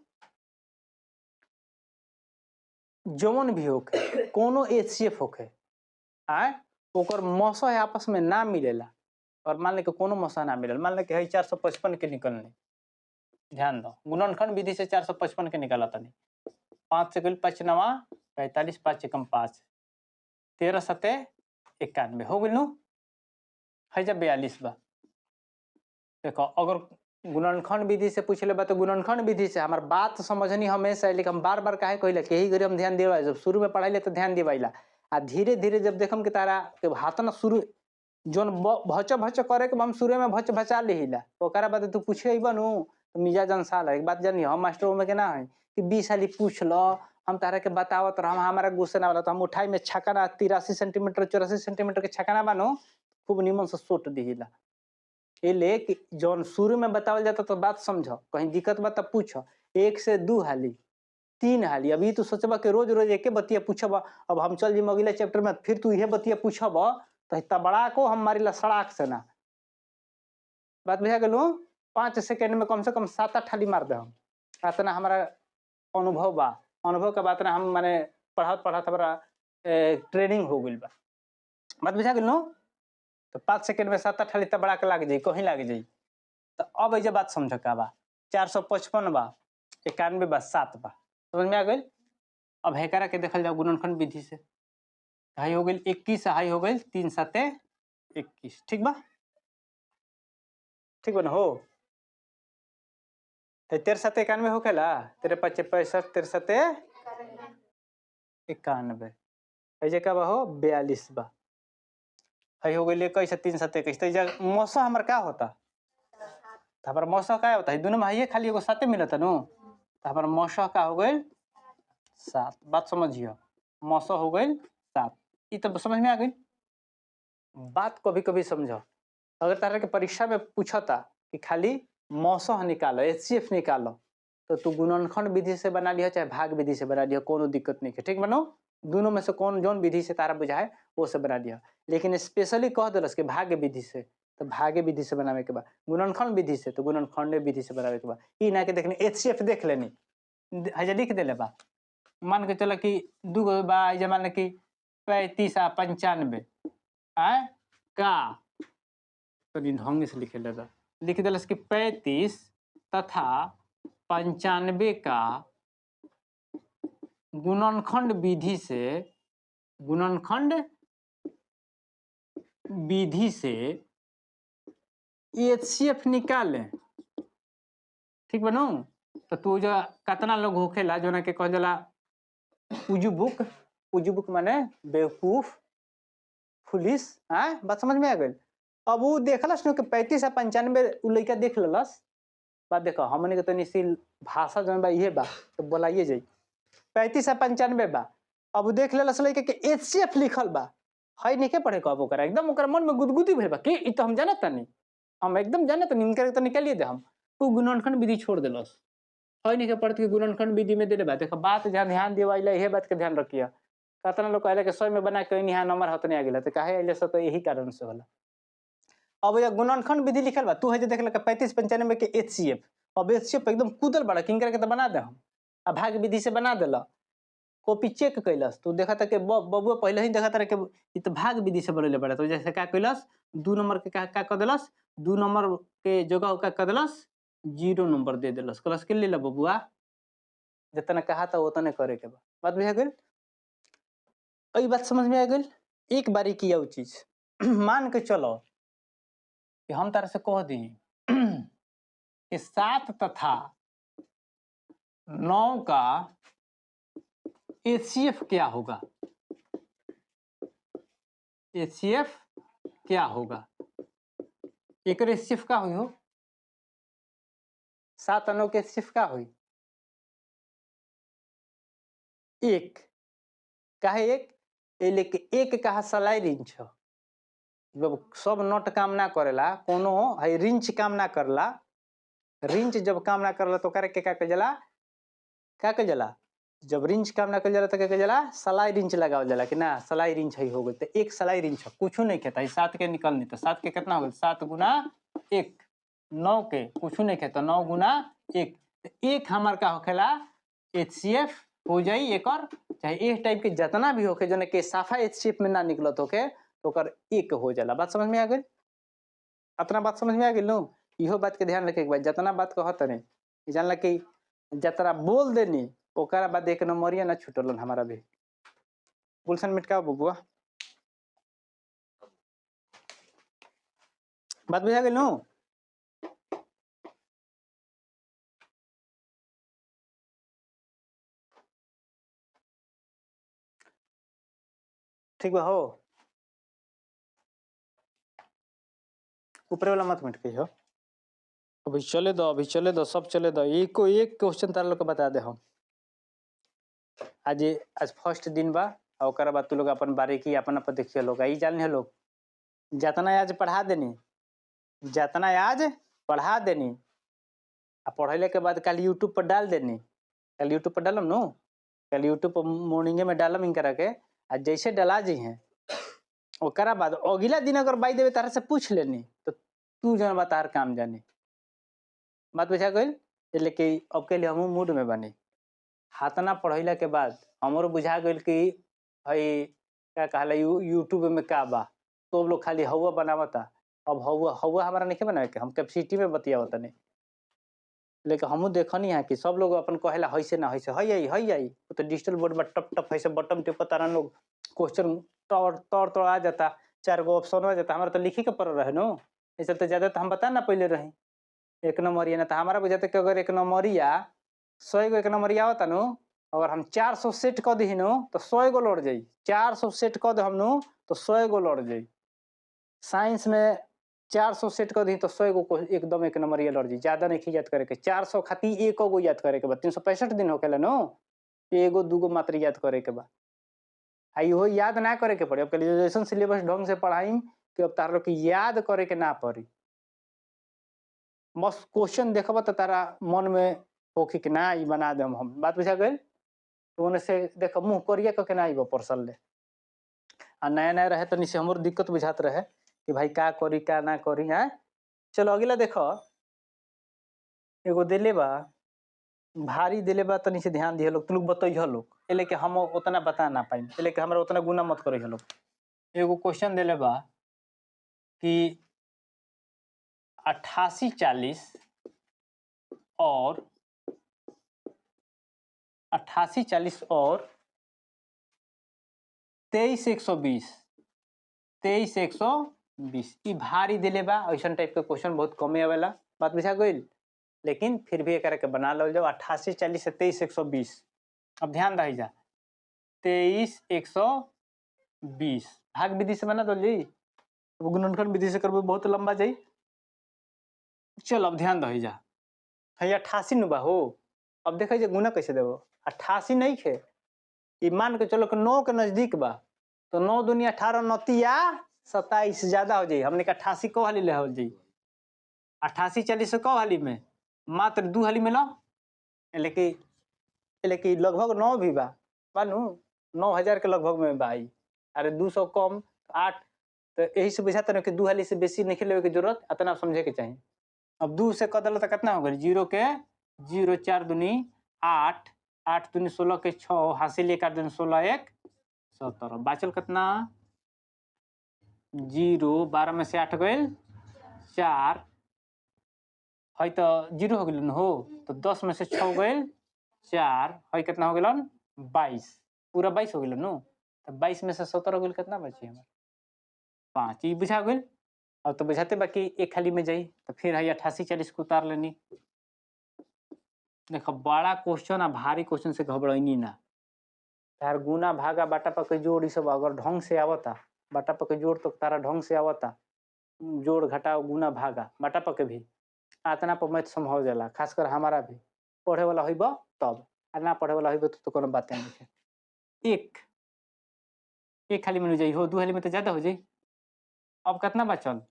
जौन भी होके कोनो एचसीएफ होके आए ओकर मौसा है आपस में ना मिलेला, और मान ले कि कोनो मौसा ना मिलेला, मान ले कि 455 के निकलने, ध्यान दो गुणनखंड विधि से 455 के निकाला था नहीं। 5 से 5 9 45, 5 एकम 5, 13 7 91 हो गई नु। है जब 42 बा। देखो अगर गुणनखंड विधि से पूछ ले बा तो गुणनखंड विधि से हमार बात समझनी हमेशा, लेकिन हम बार बार काहे कहले कि यही घड़ी हम ध्यान देवा, जब शुरू में पढ़ाई तो ध्यान देवाइला आ धीरे धीरे जब देखम कि तारा के हाथ ना शुरू जोन भच भच करे के हम शुरू में भच भचा लेहिला, ओकरा बाद तू पूछे अइबा नु तो मिजाज अंसाल है। एक बात जानी हम मास्टर में के ना है कि 20 साली पूछ लो, हम तारा के बतावत रह, हमारा गुस्सा ना वाला तो हम उठाई में छकना 83 सेंटीमीटर 84 सेंटीमीटर के छकना बानो खूब निमन से सोट दिहिला। ले कि जौन शुरू में बतावल जाता तो बात समझो, कहीं दिक्कत बा तब पूछो। 1 से 2 हाली 3 हाली, अभी तू सोचबा कि रोज रोज एके बतिया पूछब, अब हम चल जी अगले चैप्टर में फिर तू इहे बतिया पूछब तो इतना बड़ा को हम मारिला सड़ाक से ना। बात बुझा गेलू? 5 सेकंड में कम से कम 7-8 हाली मार दे हम, इतना हमारा अनुभव बा। अनुभव के बात ना हम माने पढ़ात हमारा ट्रेनिंग हो गई बा। बात बुझा गेलू? तो 5 सेकंड में 7-8 हाली तब बड़ा के लाग जाई, कहीं लाग जाई। तो अब ऐसे बात समझ का बा, 455 बा, 91 बा, 7 बा, समझ में आ गई? अब हेकरा के देखल जाओ गुणनखंड विधि से। हाई हो गई 21, हाई हो गई 3 7 21, ठीक बा? ठीक बा ना हो? 13 7 91 होखेला, 13 5 65, 13 7 91, ऐसे का बा हो 42 बा। हाई हो गई 21 3 7 21, तो मौसा हमार का होता? तो हमारा मौसा का होता है दोनों में हाई खाली एगो 7 मिलता नु, तो हमारा मौसा का हो गई 7। बात समझियो, मौसा हो गई 7। ये तो समझ में आ गई बात? कभी कभी समझो, अगर तारा के परीक्षा में पूछता कि खाली मौसा निकालो, एचसीएफ निकालो, तो तू गुणनखंड विधि से बना लिया चाहे भाग विधि से बना लिया, कोनो दिक्कत नहीं है, ठीक बनो? दोनों में से कौन जौन विधि से तारा बुझाए वो से बना लिया। लेकिन स्पेशली कह दिलस कि भाग्य विधि से, तो भाग्य विधि से बनावे के बाद, गुणनखंड विधि से तो गुणनखंड विधि से बनावे के बाद, ई ना के देखनी एचसीएफ देख लेनी हजे लिख देले बा। मान के चलो कि दूगो बा, जे मान कि 35 आ 95 आए का, तो ढंग से लिखे लेगा, लिख दिलस कि 35 तथा 95 का गुणनखंड विधि से, गुणनखंड विधि से एचसीएफ निकाले, ठीक बनो? तो तू जो कितना लोग होखेला जो ना के कह जाला उजुबुक, उजुबुक माने बेवकूफ, पुलिस, हाँ बात समझ में आ गई? अब वो देखलस न कि 35 आ 95 उ लइका देख लेलस। बात देखो हमने के तनी सी भाषा जन बा इहे बा तो बोलाइए जाई। 35 आ 95 बा, अब देख लेलस लइका के एचसीएफ लिखल बा, हई नहीं के पढ़े कब ओकरा एकदम ओकरा मन में गुदगुदी भइल बा कि ई तो हम जानत नहीं, हम एकदम जानत नहीं, इनकर तो निकालिए दे हम। वो गुणनखंड विधि छोड़ देलस, हई नहीं के पढ़ते गुणनखंड विधि में देले बा। देखो बात ध्यान दिवाइला, इहे बात के ध्यान रखिया। कतना लोग कहले के 100 में बना के यहाँ नंबर हतने आ गेला, तो काहे आइले से तो यही कारण से होला। अब ये गुणनखंड विधि लिखल बा, तू है जे देख लका 35 95 के एचसीएफ, अब एचसीएफ एकदम कूदल बड़ा किंकर के तो बना दे हम, आ भाग विधि से बना देला, कॉपी चेक कैलस, तू देखा था कि बबुआ पहले ही देखा था कि ई तो भाग विधि से बनले बड़ा, तो जैसे का कैलस 2 नंबर के का कर देलस 2 नंबर के जगह ओका कदलस 0 नंबर दे देलस कलस के ले ला बबुआ जितना कहा था उतने करे के बा बात बुझा गइल ई बात समझ में आ गइल एक बारी किया वो चीज मान के चलो कि हम तारा से कह दी कि 7 तथा 9 का एचसीएफ क्या होगा एचसीएफ क्या होगा एक एचसीएफ का हुई हो 7 और 9 के एचसीएफ का हुई एक काहे एक लेके एक कहा सलाई रिंच हो जब सब नट काम ना करेला कोनो है रिंच काम ना करला रिंच जब काम ना करला तो करे के का के जला जब रिंच काम ना कर जाला तो क्या के जला सलाई रिंच लगाओ जाला कि ना सलाई रिंच है हो गई तो एक सलाई रिंच कुछ नहीं खेता है 7 के निकलनी तो 7 के कितना हो गया 7 गुना 1 9 के कुछ नहीं खेता 9 गुना 1 एक हमार का होखेला एचसीएफ हो जाई एक और चाहे एक टाइप के जितना भी होके जो के साफा एचसीएफ में ना निकलत होके तो कर एक हो जाला बात समझ में आ गई अपना बात समझ में आ गई नो इहो बात के ध्यान रखे एक बार जितना बात कहत नहीं जानला कि जितना बोल देनी ओकरा बाद एक नंबरिया ना छूटलन हमारा भी गुलशन मिटका बबुआ बात बुझा गई नो ठीक बा हो ऊपर वाला मत मिट के हो अभी चले दो सब चले दो एक को एक क्वेश्चन तार लोग के बता दे हम आज फर्स्ट दिन बा और ओकरा बाद तू लोग अपन बारीकी अपन अपन देखिए लोग ई जान लोग जितना आज पढ़ा देनी जितना आज पढ़ा देनी आ पढ़ले के बाद कल यूट्यूब पर डाल देनी कल यूट्यूब पर डालम नो कल यूट्यूब पर मॉर्निंग में डालम इन करा के आ जैसे डला जी हैं ओकरा बाद अगला दिन अगर बाई देवे तारा से पूछ लेनी तो तू जन बता काम जानी बात बुझा गई इसलिए कि अब के लिए हम मूड में बने हाथना पढ़ैला के बाद हमारो बुझा गई कि भाई क्या कहला यूट्यूब में का बा तो लोग खाली हवा बनावता अब हवा हमारा नहीं बनावे के हम कैपेसिटी में बतियावता नहीं लेकिन हमू देखनी है कि सब लोग अपन कहेला हैसे ना हैसे है तो डिजिटल बोर्ड में टप टप हैसे बटन टिप तारा लोग क्वेश्चन तौर आ जाता 4 गो ऑप्शन आ जाता हमारा तो लिखे के पड़ रहे नो इस चलते ज्यादा तो हम बता ना पहले रही एक नंबरिया ना तो हमारा बुझाते कि अगर एक नंबरिया 100 गो एक नंबरिया होता नो अगर हम 400 सेट कर दी नो तो 100 गो लौट जाई 400 सेट कर दे हम नो तो 100 गो लौट जाई साइंस में 400 सेट कर दी तो 100 गो एकदम एक नंबर ये लड़ जी ज्यादा नहीं याद करे के 400 खाती एक गो याद करे के बा 365 दिन होकेला नो एगो दूगो मात्र याद करे के बा आई हो याद ना करे के पड़े अब जैसन सिलेबस ढंग से पढ़ाई कि अब तारा के याद करे के ना पड़ी बस क्वेश्चन देखब तो तारा मन में होखी कि ना ई बना दे हम बात बुझा गई तो उन्हें से देख मुँह करिया के ना आइब परसल ले आ नया रहे तो नीचे हमर दिक्कत बुझात रहे कि भाई का करी का ना करी है चलो अगला देखो एगो दिले बा भारी दिले बा तनी से ध्यान दिए लोग तू लोग बतइह लोग एले कि हम उतना बता ना पाई एले कि हमरा उतना गुना मत करिह लोग एगो क्वेश्चन दिले बा कि 8840 और 8840 और 23120 ई भारी दिले बा ऐसा टाइप के क्वेश्चन बहुत कमे आवेला बात बुझा गई लेकिन फिर भी एक के बना लो जाओ 8840 से 23120 अब ध्यान रही जा 23120 भाग विधि से बना दो जी गुणनखंड विधि से करबो बहुत लंबा जाई चल अब ध्यान रही जा है 88 नुबा हो अब देखे जे गुना कैसे देबो 88 नहीं खे ई मान के चलो कि 9 के नजदीक बा तो 9 दुनिया 18 9 27 ज्यादा हो जाई हमने का 88 को हाली ले हो जाई 8840 को हाली में मात्र 2 हाली में लो लेकिन लगभग 9 भी बा मानू 9000 के लगभग में भाई अरे 200 कम 8 तो यही से बुझाता ना कि 2 हाली से बेसी नहीं लेवे की जरूरत इतना समझे के चाहिए अब 2 से कदल तो कितना हो गई 0 के 0 4 दूनी 8 8 दूनी 16 के 6 हासिल 1 8 दूनी 16 1 17 बाचल कितना 0 12 में से 8 गए 4 है तो 0 हो गइल हो, तो 10 में से 6 गइल 4 है कितना हो गइलन 22 पूरा 22 हो गइल नु, तो 22 में से 17 हो गइल कितना बची हमार 5 ई बुझा गइल। अब तो बुझाते बाकी एक खाली में जाई तो फिर है 88 40 को उतार लेनी। देखो बड़ा क्वेश्चन आ भारी क्वेश्चन से घबराइनी ना। तार गुना भागा बाटा पके जोड़ ई सब अगर ढंग से आवता बाटा पके जोड़ तो तारा ढंग से आवता जोड़ घटाव गुना भागा बाटा पके भी आतना पर मैथ संभव जाला खासकर हमारा भी पढ़े वाला होइब तब आ ना पढ़े वाला होइब तो कोनो बात नहीं है। एक खाली में जाई हो 2 खाली में तो ज्यादा हो जाई। अब कितना बचल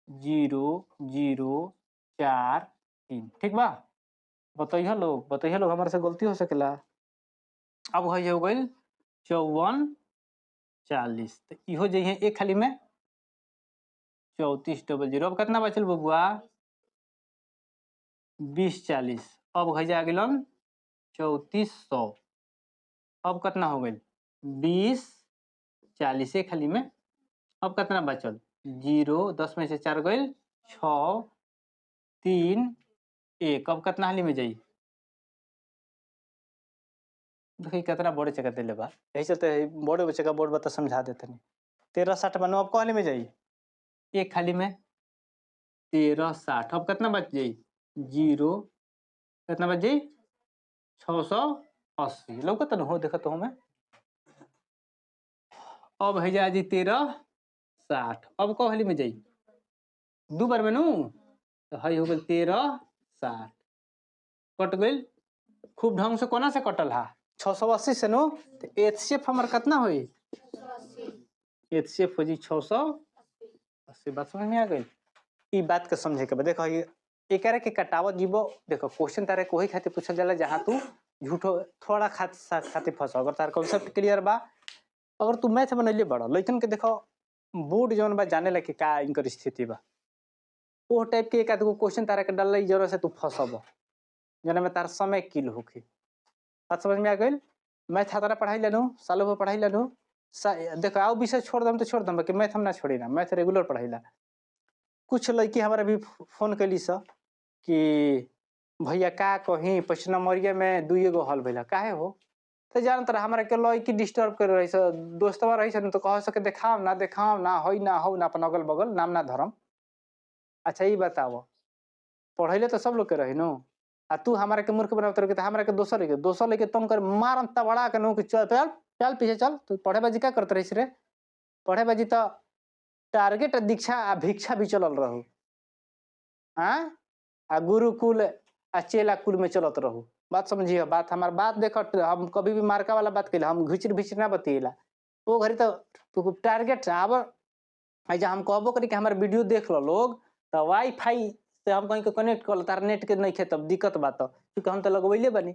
0 0 4 3 ठीक बा। बताइए लोग हमारे से गलती हो सकेला। अब हो गइल 54 40 तो इहो जइहे एक खाली में 34 00। अब कितना बचल बबुआ 20 40। अब है जा गेलन 3400। अब कितना हो गइल 20 40 एक खाली में। अब कितना बचल 0 10 में से 4 गइल 6 3 1। अब कितना हाली में जाई देखिए कितना बड़े जगह दिले बा यही चलते बड़े बच्चे का बोर्ड बता समझा देते नहीं। 13 60 बनो अब कौन में जाई एक खाली में 13 60। अब कितना बच जाई 0 कितना बच जाई 680 लौकत न हो देखत हो मैं। अब है जा जी 13 60। अब को हाली में जाई 2 बार में नु तो है हो गइल 13 60 कट गइल खूब ढंग से कोना से कटल हा 680 से नु तो एचसीएफ हमर कितना होई एचसीएफ हो जी 680। बात समझ में आ गई। ई बात के समझे के देखो ये एकरे के कटावत जीवो देखो क्वेश्चन तारे कोई खातिर पूछल जाला जहां तू झूठो थोड़ा खातिर फंस अगर तार कांसेप्ट क्लियर बा। अगर तू मैथ बनैले बड़ा लेकिन के देखो बोर्ड जौन बा जाने ला कि का इनकर स्थिति बा वो टाइप के एक आदमी क्वेश्चन तारा के डालले जरूर से तू फंसब जना में तार समय किल होखी। बात समझ में आ गई। मैथ तारा पढ़ाई लेनु सालों भर पढ़ाई लेनु देखो आओ विषय छोड़ दम तो छोड़ दम कि मैथ हम ना छोड़ी ना मैथ रेगुलर पढ़ाई ला। कुछ लड़की हमारा भी फोन कैली सा कि भैया का कहीं 5 नंबरिया में 2 गो हल भइला काहे हो तो जान तर हमारा के लड़की डिस्टर्ब कर रही स दोस्तवा रही स तो कह सके देखाओ ना होई ना हो ना अपन अगल बगल नाम ना धरम। अच्छा ये बताओ पढ़ैले तो सब लोग के रही नो आ तू हमारा के मूर्ख बनावत रह हमारा के दोसर लेके तुम कर मारम तबड़ा के नो कि चल चल पीछे चल तू पढ़े बाजी का करत रहिस रे पढ़े बाजी तो टारगेट दीक्षा आ भिक्षा भी चलल रहू हाँ आ गुरुकुल आ चेला कुल में चलत रहू। बात समझिए बात हमार बात देख हम कभी भी मार्का वाला बात कैला हम घिचर भिचर ना बतिएला वो घड़ी तो टारगेट आब हम कहबो करी कि हमारे वीडियो देख लो लोग तो वाईफाई से हम कहीं के कनेक्ट कर तार नेट के नहीं खे तब दिक्कत बात क्योंकि हम तो लगवैले बनी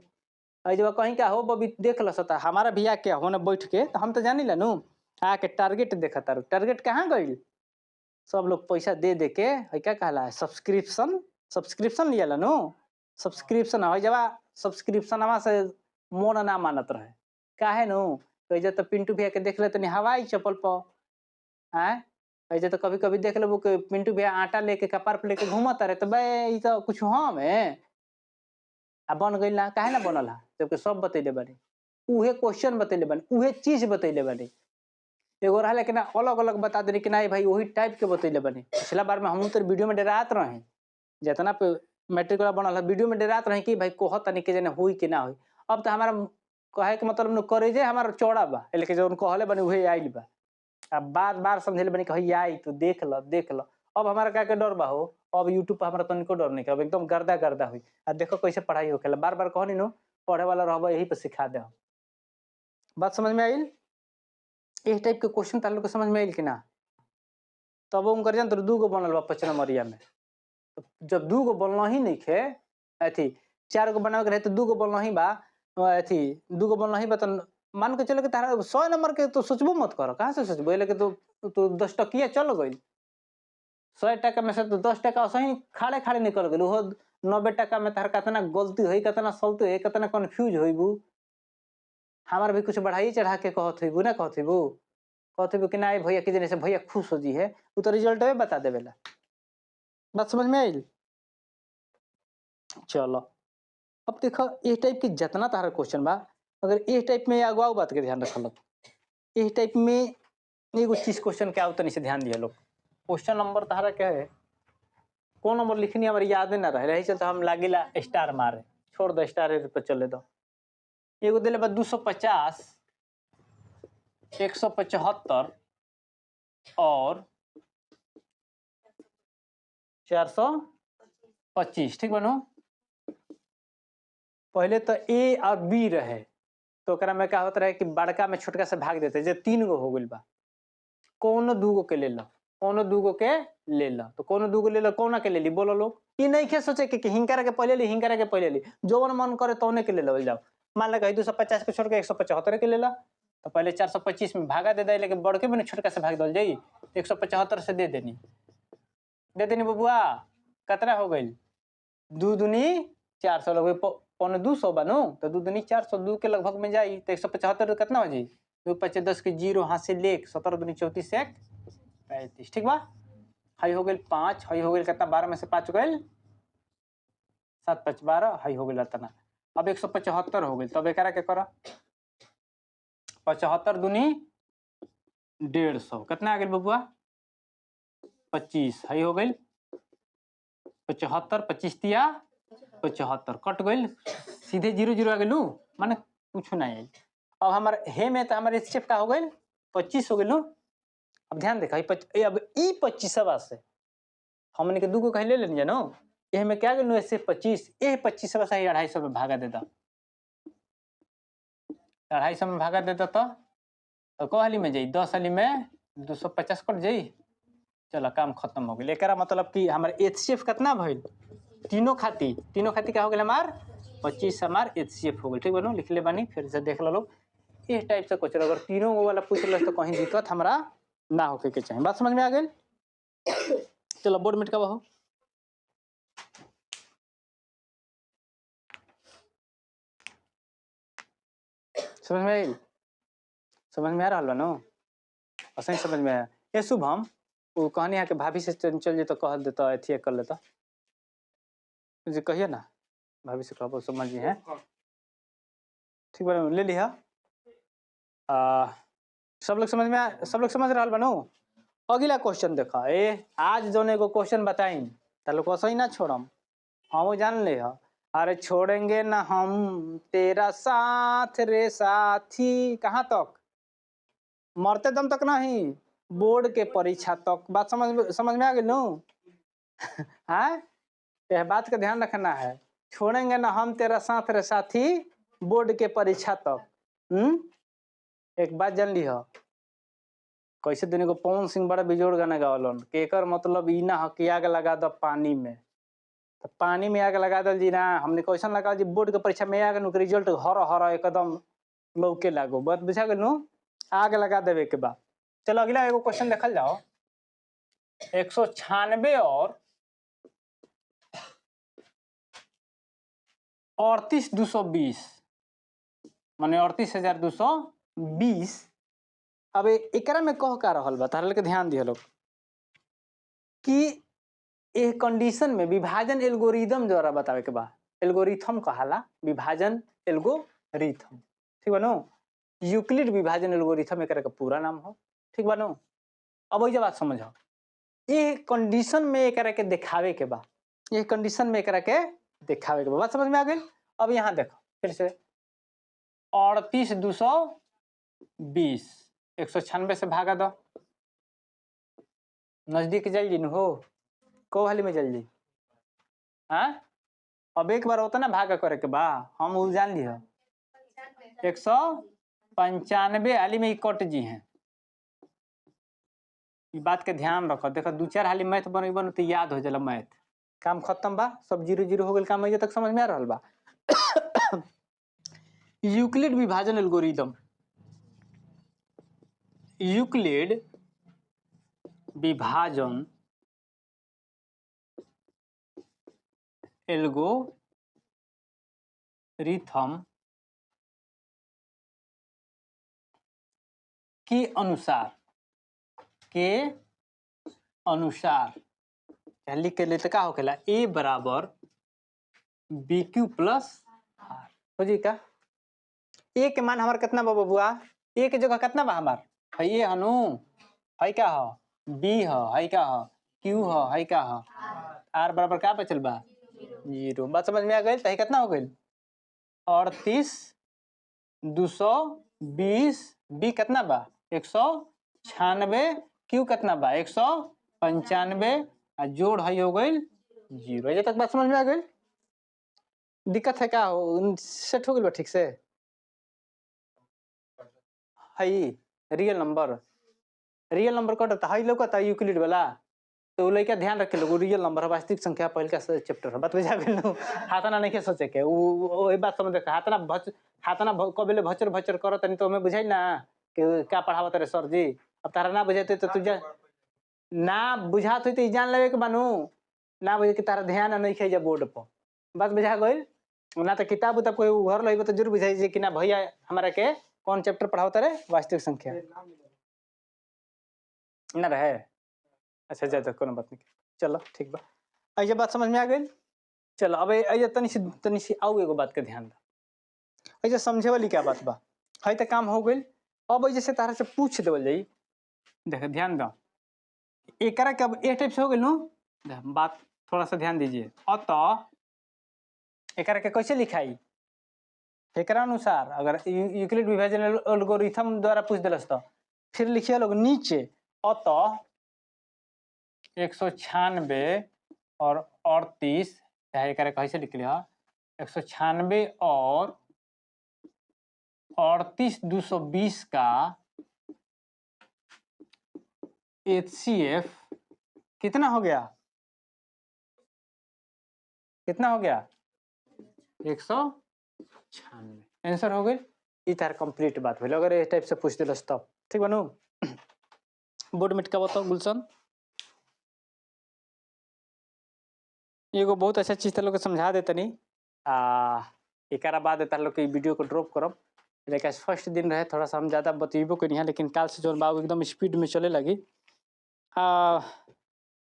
जब कहीं का हो बबी देख लो सता हमारा भी आके होने बैठ के तो हम तो जानी ला नु आके टारगेट देखा तारू टारगेट कहाँ गई सब लोग पैसा दे के है क्या कहला सब्सक्रिप्शन लिया ला नु सब्सक्रिप्शन है जब सब्सक्रिप्शन से मोन ना मानत रहे काहे नु कहे तो पिंटू भैया के देख ले तनी हवाई चप्पल पर आए ऐसे तो कभी कभी देख लेबो कि पिंटू भैया आटा लेके कपार पे लेके घूमत रहे तो भाई तो कुछ हम है आ बन गई ना काहे ना बनल है जबकि सब बतैले बानी उहे क्वेश्चन बतैले बानी उहे चीज बतैले बानी एगो रहा लेकिन अलग अलग बता देनी कि नहीं भाई वही टाइप के बतैले बानी। पिछला बार में हम तो वीडियो में डरात रहे जितना पे मैट्रिक वाला बनल है वीडियो में डरात रहे कि भाई कोह तनी के जने हुई कि ना हुई। अब तो हमारा कहे के मतलब न करे जे हमारा चौड़ा बा लेकिन जो कहले बनी उहे आइल बा अब बार बार समझेले बनी कही आई तू देख ल अब हमारा का के डर बा हो अब यूट्यूब पर हमारा तनिको डर नहीं अब एकदम गर्दा गर्दा हुई आ देखो कैसे पढ़ाई होखेला बार बार कहनी नो पढ़े वाला रहबा यही पे सिखा दे। बात समझ में आइल इस टाइप के क्वेश्चन तार लोग के समझ में आइल कि ना तब हम कर जान तो 2 गो बनल बा 5 नंबरिया में जब 2 गो बनल ही नहीं खे अथी 4 गो बनावे के रहे तो 2 गो बनल ही बा अथी 2 गो बनल ही बा तो मान के चलो कि तारा 100 नंबर के तो सोचबो मत करो कहाँ से सोचबो लेके तो 10 टकिया चल गई 100 टका में से तो 10 टका सही खाड़े खाड़े निकल गई वो 90 टका में तार कितना गलती हुई कितना सलती हुई कितना कन्फ्यूज होइबू हमार भी कुछ बढ़ाई चढ़ा के कहत होइबू ना कहत होइबू कि ना भैया कि जने से भैया खुश हो जी है वो तो रिजल्ट बता देवेला बात समझ में आई? चलो अब देखो ए टाइप के जितना तारा क्वेश्चन बा, अगर ए टाइप में एगो बात के ध्यान रखल, ए टाइप में एगो चीज क्वेश्चन क्या तनी से ध्यान दिया लोग। क्वेश्चन नंबर तारा क्या है, कौन नंबर लिखनी हमारी याद ना रहे, रही चलते हम लागिला स्टार मारे, छोड़ दो स्टार पे चले दो। एगो दिले बा 250, 175 और 425, ठीक बनू। पहले तो ए और बी रहे, तो ओकरा में क्या होता रहे कि बड़का में छोटका से भाग देते, जे 3 गो हो गइल बा, कोनो 2 गो के ले लो, कोनो 2 गो के ले लो, तो कोनो 2 गो ले लो, कोना के ले ली बोलो लोग। ई नहीं के सोचे कि हिंकरा के पहले ली, हिंकरा के पहले ली, जोवन मन करे तौने के ले लो जाओ। मान लो 250 के छोड़ के 175 के ले लो, तो पहले 425 में भागा दे दे, लेकिन बड़के में छोटका से भाग दल जाई, 175 से दे देनी बबुआ, कतरा हो गई 2 दूनी 400 लगभग पौने 200 बनू, तो 2 दूनी 400, 2 के लगभग में जाई, तो 175 कितना हो जाई, 2 5 10 के 0 हाथ से ले 17 दूनी 34 से 35, ठीक बा। हाई हो गई 5, हाई हो गई कितना, 12 में से 5 गई 7 5 12, हाई हो गई इतना। अब 175 हो गई, तब एकरा के करा 75 दूनी 150, कितना आ गई बबुआ 25, हाई हो गई 75, 25 तिया 75, कट गई, सीधे 0 0 आ गई, माने कुछ नहीं आई। अब हमारे हे में तो हमारे स्टेप का हो गई 25 हो गई। अब ध्यान देखा, अब ई 25 से हमने के 2 गो कहीं ले लेनी जानो, ये में क्या गई ऐसे 25, ये 25 से 250 में भागा देता, 250 में भागा देता, तो को हाली में जाई 10 हाली में 250 कट जाई, चलो काम खत्म हो गई। एकरा मतलब कि हमारे एचसीएफ कितना भइल, तीनों खाती क्या हो गई हमार 25 हमार एचसीएफ हो गई, ठीक बनू, लिख ले बानी, फिर से देख लो लोग। इस टाइप से क्वेश्चन अगर तीनों गो वाला पूछ लो तो कहीं दिक्कत हमरा ना होके के चाहिए। बात समझ में आ गई? चलो बोर्ड मिट का बहो, समझ में आई? समझ में आ रहा नो? असही समझ में आया। ये शुभम वो कहनी है कि भाभी से चल जाए तो कह देता, अथी कर लेता, मुझे कहिए ना, भाभी से कहो समझिए है, ठीक बनो, ले लिया। सब लोग समझ में, सब लोग समझ रहा बनो। अगला क्वेश्चन देखा, आज जो एगो क्वेश्चन बताई तो लोग सही ना छोड़म, हम जान ले हा, अरे छोड़ेंगे ना हम तेरा साथ रे साथी, कहाँ तक, मरते दम तक नहीं, बोर्ड के परीक्षा तक। बात समझ में आ गई नो? हाँ, यह बात का ध्यान रखना है, छोड़ेंगे ना हम तेरा साथ रे साथी, बोर्ड के परीक्षा तक। एक बात जान ली हो, कैसे दिन को पवन सिंह बड़ा बिजोड़ गाना गावलन, केकर मतलब ई ना हो कि आग लगा दो पानी में, तो पानी में आग लगा दल जी ना, हमने क्वेश्चन लगा जी बोर्ड के परीक्षा में आग नुक रिजल्ट हर हर एकदम लौके लागो, बात बुझा गई नु, आग लगा देवे के बाद। चलो अगला एगो क्वेश्चन देखल जाओ, 196 और 38,220 माने 38,220। अब एकरा में कह का रहल बा, तारा के ध्यान दिया लोग कि एक कंडीशन में विभाजन एल्गोरिदम द्वारा बतावे के बा, एल्गोरिथम कहाला विभाजन एल्गोरिथम, ठीक बनो, यूक्लिड विभाजन एल्गोरिथम एकरा का पूरा नाम हो, ठीक बनो। अब वही बात समझो, ये कंडीशन में एकरा के दिखावे के बा, ये कंडीशन में एकरा के दिखावे के बा, बात समझ में आ गई। अब यहाँ देखो फिर से 38,220, 196 से भागा दो, नजदीक जल जी हो, को हाली में जल जी, हाँ अब एक बार होता ना भागा करे के बा, हम वो जान लिया 195 हाली में कट जी हैं, बात के ध्यान रखो। देखो 2 4 हाली मैथ बन तो याद हो जाला, मैथ काम खत्म बा, सब 0 0 हो गई, काम तक समझ में आ रहा बा। यूक्लिड विभाजन एल्गोरिदम, यूक्लिड विभाजन एल्गोरिथम के अनुसार क्या लिख के लेते का होखेला ए बराबर बी क्यू प्लस आर हो जी का ए के मान हमार कितना बा बबुआ ए के जगह कितना बा हमार है ए हनु है का हो बी हो है का हो क्यू हो है का हो आर बराबर का बचल बा 0 बात समझ में आ गई तो कितना हो गई 38 220 बी कितना बा 196 क्यू कितना बा 195 आ जोड़ है हो गई 0 ये तक बात समझ में आ गई दिक्कत है क्या हो सेट हो गई बा ठीक से है रियल नंबर कटता है लौकता यूक्लिड वाला तो लड़का ध्यान रखे लोग रियल नंबर है वास्तविक संख्या पहल का चैप्टर है बात बुझा गेल हाथना नहीं सोचे के वही बात समझ देख हाथना कबेले भचर भचर करो तनी तो हमें बुझाई ना कि क्या पढ़ावत रे सर जी अब तारा ना बुझाते तो तुझे ना बुझात हुई तो जान लेवे के बानू ना बुझे कि तारा ध्यान नहीं खे बोर्ड पर बात बुझा गई ना तो किताब उताब कोई घर लगे तो जरूर बुझाई कि ना भैया हमारा के कौन चैप्टर पढ़ावता रे वास्तविक संख्या ना रहे अच्छा ज्यादा कोनो बात नहीं चलो ठीक बा ऐसे बात समझ में आ गई चलो अब ऐसे तनी सी आऊ एगो बात के ध्यान दा ऐसे समझे वाली क्या बात बा है तो काम हो गई अब जैसे तारा से पूछ देवल जाई देख ध्यान दो एकरा के अब ए टाइप से हो गई नु बात थोड़ा सा ध्यान दीजिए अतः एकरा के कैसे लिखाई एकरा अनुसार अगर यूक्लिड विभाजन एल्गोरिथम द्वारा पूछ दिलस तो फिर लिखिए लोग नीचे अतः 196 और 38 चाहे एकरा कैसे लिख लिया 196 और 38 220 का HCF कितना हो गया 196 आंसर हो गई ई तार कंप्लीट बात भेल अगर इस टाइप से पूछ दिलस तब ठीक बनू बोर्ड मिट का बताओ गुलशन एगो बहुत अच्छा चीज लोग समझा देते नहीं एक बाद तार लोग के वीडियो को ड्रॉप करब लेकिन फर्स्ट दिन रहे थोड़ा सा हम ज़्यादा बतेबो करी लेकिन काल से जो बाबू एकदम स्पीड में चले लगी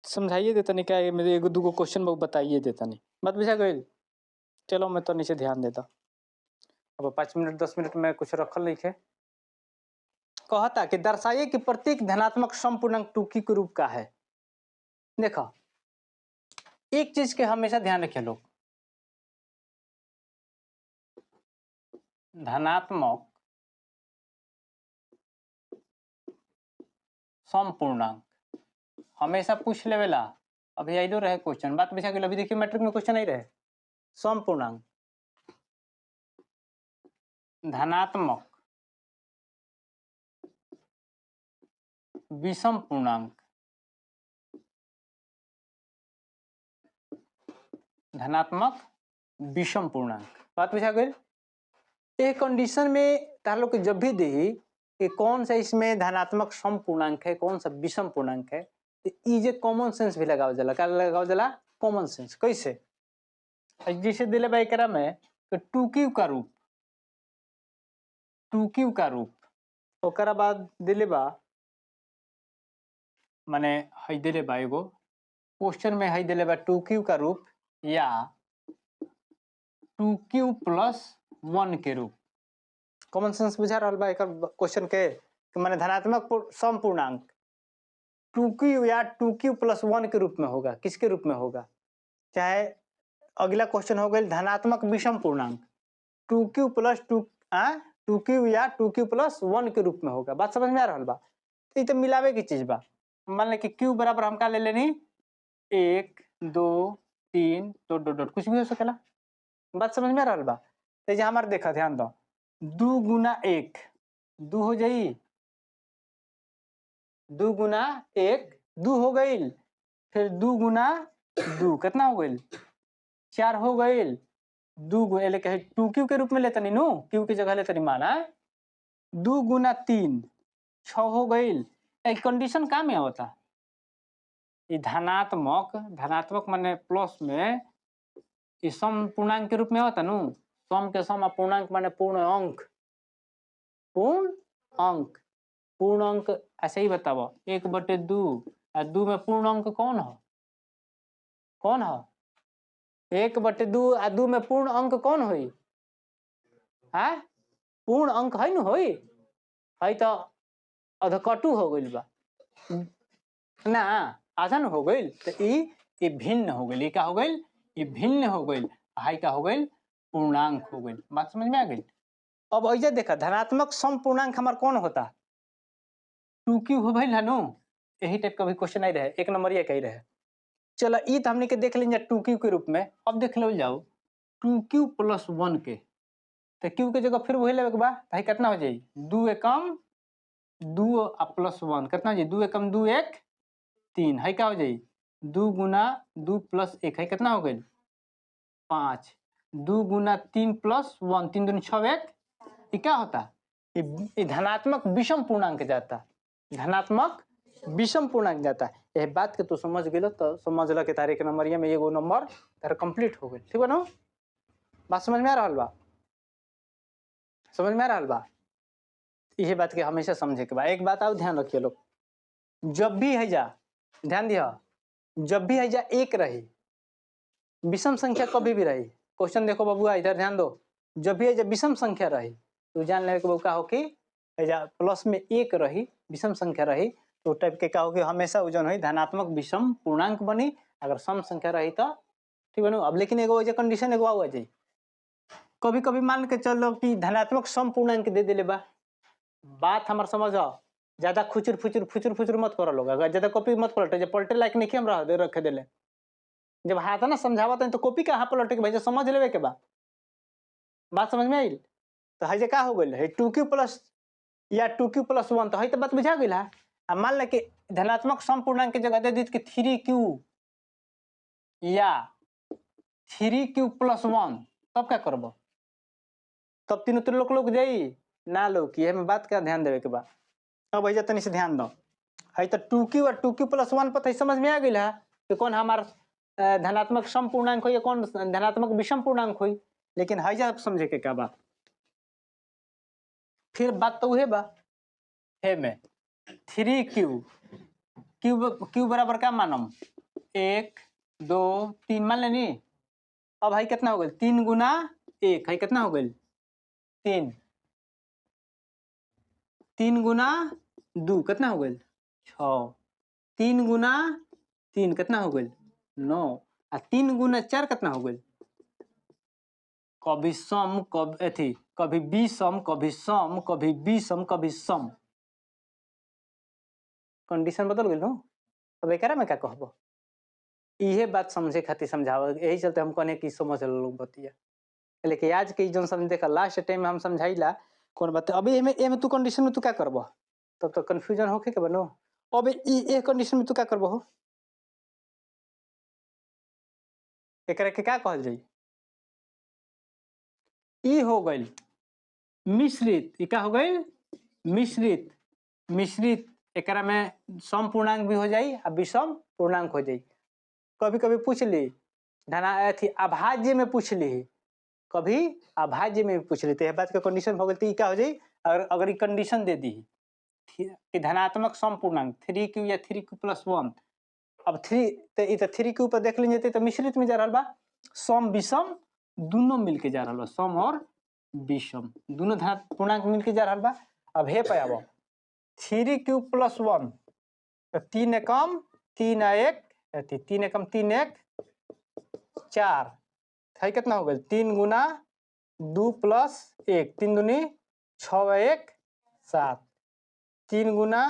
समझाइए देता नहीं क्या मेरे एगो दूगो क्वेश्चन बताइए देता नहीं बात बुझा गई चलो मैं तो नीचे ध्यान देता अब 5 मिनट 10 मिनट में कुछ रखल नहीं है कहता कि दर्शाइए कि प्रत्येक धनात्मक समपूर्णांक टूकी के रूप का है देखो एक चीज के हमेशा ध्यान रखिए लोग धनात्मक समपूर्णांक हमेशा पूछ लेवेला अभी आइलो रहे क्वेश्चन बात बुझा गई अभी देखिए मैट्रिक में क्वेश्चन नहीं रहे समपूर्णांक धनात्मक विषम पूर्णांक धनात्मक विषम पूर्णांक बात बुझा गई एक कंडीशन में तार लोग जब भी दी कि कौन सा इसमें धनात्मक सम पूर्णांक है कौन सा विषम पूर्णांक है तो इजे कॉमन सेंस भी लगाओ जाला क्या लगाओ जाला कॉमन सेंस कैसे जैसे दिले भाई करा में कि 2q का रूप 2q का रूप ओकरा बाद दिले बा माने है दिले बा एगो क्वेश्चन में है दिले बा 2q का रूप या 2q प्लस 1 के रूप कॉमन सेंस बुझा रहा बा एक क्वेश्चन के माने धनात्मक सम पूर्णांक 2q या 2q प्लस 1 के रूप में होगा किसके रूप में होगा चाहे अगला क्वेश्चन हो गया धनात्मक विषम पूर्णांक 2q प्लस 2q या 2q प्लस 1 के रूप में होगा बात समझ में आ रहा बा तो ये तो मिलावे की चीज बा मान ले कि q बराबर हम का ले लेनी 1 2 3 डॉट कुछ भी हो सकेला बात समझ में आ रहा बा तो हमारे देखा ध्यान दो 2 गुना 1 2 हो जाई 2 गुना 1 2 हो गई फिर 2 गुना 2 कितना हो गई 4 हो गई 2 लेके 2q के रूप में लेते नहीं नो q की जगह लेते नहीं माना 2 गुना 3 6 हो गई एक कंडीशन का में होता ये धनात्मक माने प्लस में ये सम पूर्णांक के रूप में होता नु सम के सम पूर्णांक माने पूर्ण अंक ऐसे ही बताओ 1/2 और 2 में पूर्ण अंक कौन हो कौन है? 1/2 आ 2 में पूर्ण अंक कौन होई? हाँ, पूर्ण अंक है न होई, है तो अधकटु हो गइल बा ना, आधा न हो गइल। तो ई भिन्न हो गइल। ई का हो गइल? ई भिन्न हो गइल। हाई का हो गइल? पूर्णांक हो गइल। बात समझ में आ गइल? अब ऐसे देखा धनात्मक सम पूर्णांक हमार कौन होता? 2q हो गइल है नु, यही टाइप का भी क्वेश्चन आई रहे, 1 नंबर ये कही रहे। चलो ई तो हमने के देख लेंगे 2q के रूप में। अब देख लो जाओ 2q + 1 के, तो q के जगह फिर वही लेवे के बा, भाई कितना हो जाई? 2 एकम 2 आ प्लस 1 कितना हो जाई? 2 एकम 2 1 3, है क्या हो जाई? 2 गुना 2 + 1 है कितना हो गइल? 5। 2 गुना 3 + 1, 3 दूनी 6 1, ये क्या होता? ये धनात्मक विषम पूर्णांक जाता, धनात्मक विषम पूर्णांक जाता। यह बात के तू समझ गेलो तो समझ ल के तारे के नंबरिया में एगो नंबर तार कंप्लीट हो गइल। ठीक बा ना? बात समझ में आ रहल बा? समझ में आ रहल बा? यही बात के हमेशा समझे के बा। एक बात और ध्यान रखिए लोग, जब भी है जा ध्यान दिया, जब भी है जा एक रही, विषम संख्या कभी भी रही। क्वेश्चन देखो बबुआ, इधर ध्यान दो। जब भी है जा विषम संख्या रही तो जान ले के का हो कि प्लस में 1 रही, विषम संख्या रही तो टाइप के का हो कि हमेशा वजन हो धनात्मक विषम पूर्णांक बनी। अगर सम संख्या रही तो ठीक बनो। अब लेकिन एगो कंडीशन एगो आ जाए, कभी कभी मान के चलो कि धनात्मक सम पूर्णांक दे दिले बा, बात हमार समझ ज्यादा खुचुर फुचुर मत करो लोग। अगर ज्यादा कॉपी मत पलटे, जब पलटे लायक नहीं हम रह दे रखे देले, जब हाथ ना समझावत है तो कॉपी कहाँ पलटे के भाई समझ लेवे के बा। बात समझ में आई? तो है का हो गइल है 2q प्लस या 2q + 1, तो है तो बात बुझा गइल है। अब मान ले कि धनात्मक सम पूर्णांक की जगह दे दी कि 3q या 3q + 1, तब क्या करबो? तब तीनों लोग जाई ना लोग कि में बात का ध्यान देवे के बा। अब भैया तनी से ध्यान दो, है तो 2q और 2q + 1 पता समझ में आ गइल है कि कौन हमार धनात्मक सम पूर्णांक हो या कौन धनात्मक विषम पूर्णांक हो। लेकिन है जा समझे के क्या बात, फिर बात तो वही बा है में 3q q बराबर क्या मानम? 1 2 3 मान लेनी। अब है कितना हो गइल? 3 गुना 1 है कितना हो गइल? 3। 3 गुना 2 कितना हो गइल? 6। 3 गुना 3 कितना हो गइल? 9। आ 3 गुना 4 कितना हो गइल? कभी सम कभी अथी, कभी विषम कभी सम कभी विषम कभी सम। कंडीशन बदल गइल हो। अब एकरा में क्या कहबो? इहे बात समझे खातिर समझावल, यही चलते हम कहने की समझ लोग बतिया। लेकिन आज के जो समझ देखा लास्ट टाइम में हम समझाइला कौन बात। अभी एमे तू कंडीशन में तू क्या करबो? तब तो कंफ्यूजन होके के बनो। अब ए कंडीशन में तू क्या करबो हो? एकरा के क्या कहल जाई? ई हो गइल मिश्रित। ई क्या हो गइल? मिश्रित। मिश्रित एकरा में सम पूर्णांक भी हो जाई और विषम पूर्णांक हो जाई। कभी कभी पूछ ली धना अथी अभाज्य में पूछ ली, कभी अभाज्य में भी पूछ ली, तो बात का कंडीशन हो गई तो क्या हो जाई? अगर कंडीशन दे दी कि धनात्मक सम पूर्णांक 3q या 3q + 1, अब 3q पर देख लीजिए तो मिश्रित में जा रहा बा, सम विषम दोनों मिलके जा रहा बा, सम और विषम दोनों पूर्णांक मिलके जा रहा बा। अब हे पे आबो 3q + 1, तो 3 एकम 3 1 3 एकम 3 1 4 है कितना हो गया? 3 गुना 2 + 1, 3 दूनी 6 1 7, 3 गुना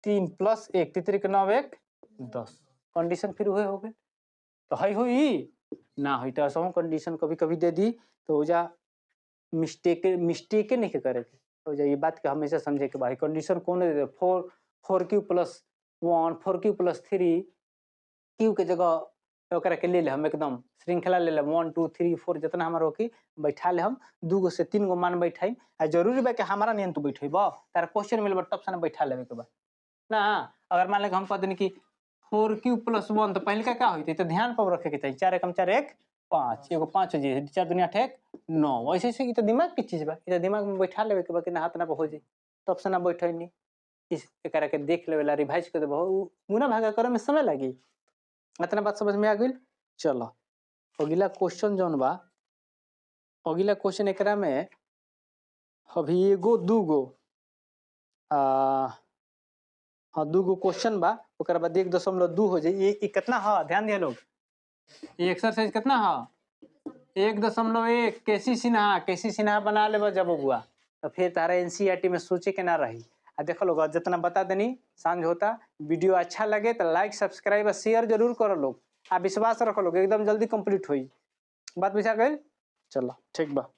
3 + 1, 3 के 9 1 10। कंडीशन फिर हुए हो गए तो है हुई ना हुई तो ऐसा कंडीशन कभी कभी दे दी तो जा मिस्टेक नहीं करे तो जा ये बात के हमेशा समझे के भाई कंडीशन कौन दे 4q + 1 4q + 3 q के जगह ओकरा के ले ले हम एकदम श्रृंखला ले ले 1 2 3 4 जितना हमारा होकी बैठा ले, हम 2 गो से 3 गो मान बैठाई। आ जरूरी बा कि हमारा नियन तू बैठेबा, तार क्वेश्चन मिलबा तब से ना बैठा लेवे के बा ना। अगर मान ले हम कह देनी कि 4q + 1 तो पहले का होती तो ध्यान पर रखे के चाहिए 4 एकम 4 1 5, एगो 5 हो जाए 4 दूनी 8 1 9। वैसे से तो दिमाग की चीज बा, ये दिमाग में बैठा लेवे के बा कि ना हाथ ना हो जाए तब से ना बैठे नहीं। इस एकरा के देख लेवेला रिवाइज कर देबो, गुना भागा करे में समय लगी। इतना बात समझ में आ गई। चलो अगला क्वेश्चन जौन बा, अगला क्वेश्चन एकरा में अभी एगो दूगो हाँ दूगो क्वेश्चन बा, ओकर बाद 1.2 हो जाए। ये कितना है ध्यान दिया लोग, ये एक्सरसाइज कितना है 1.1। केसी सिन्हा बना ले जब बुआ, तो फिर तारा एनसीईआरटी में सोचे के ना रही। देखो लोग जितना बता देनी सांझ होता। वीडियो अच्छा लगे तो लाइक सब्सक्राइब और शेयर जरूर करो लोग, आ विश्वास रखो लोग एकदम जल्दी कंप्लीट हुई। बात बुझा गई, चलो ठीक बा।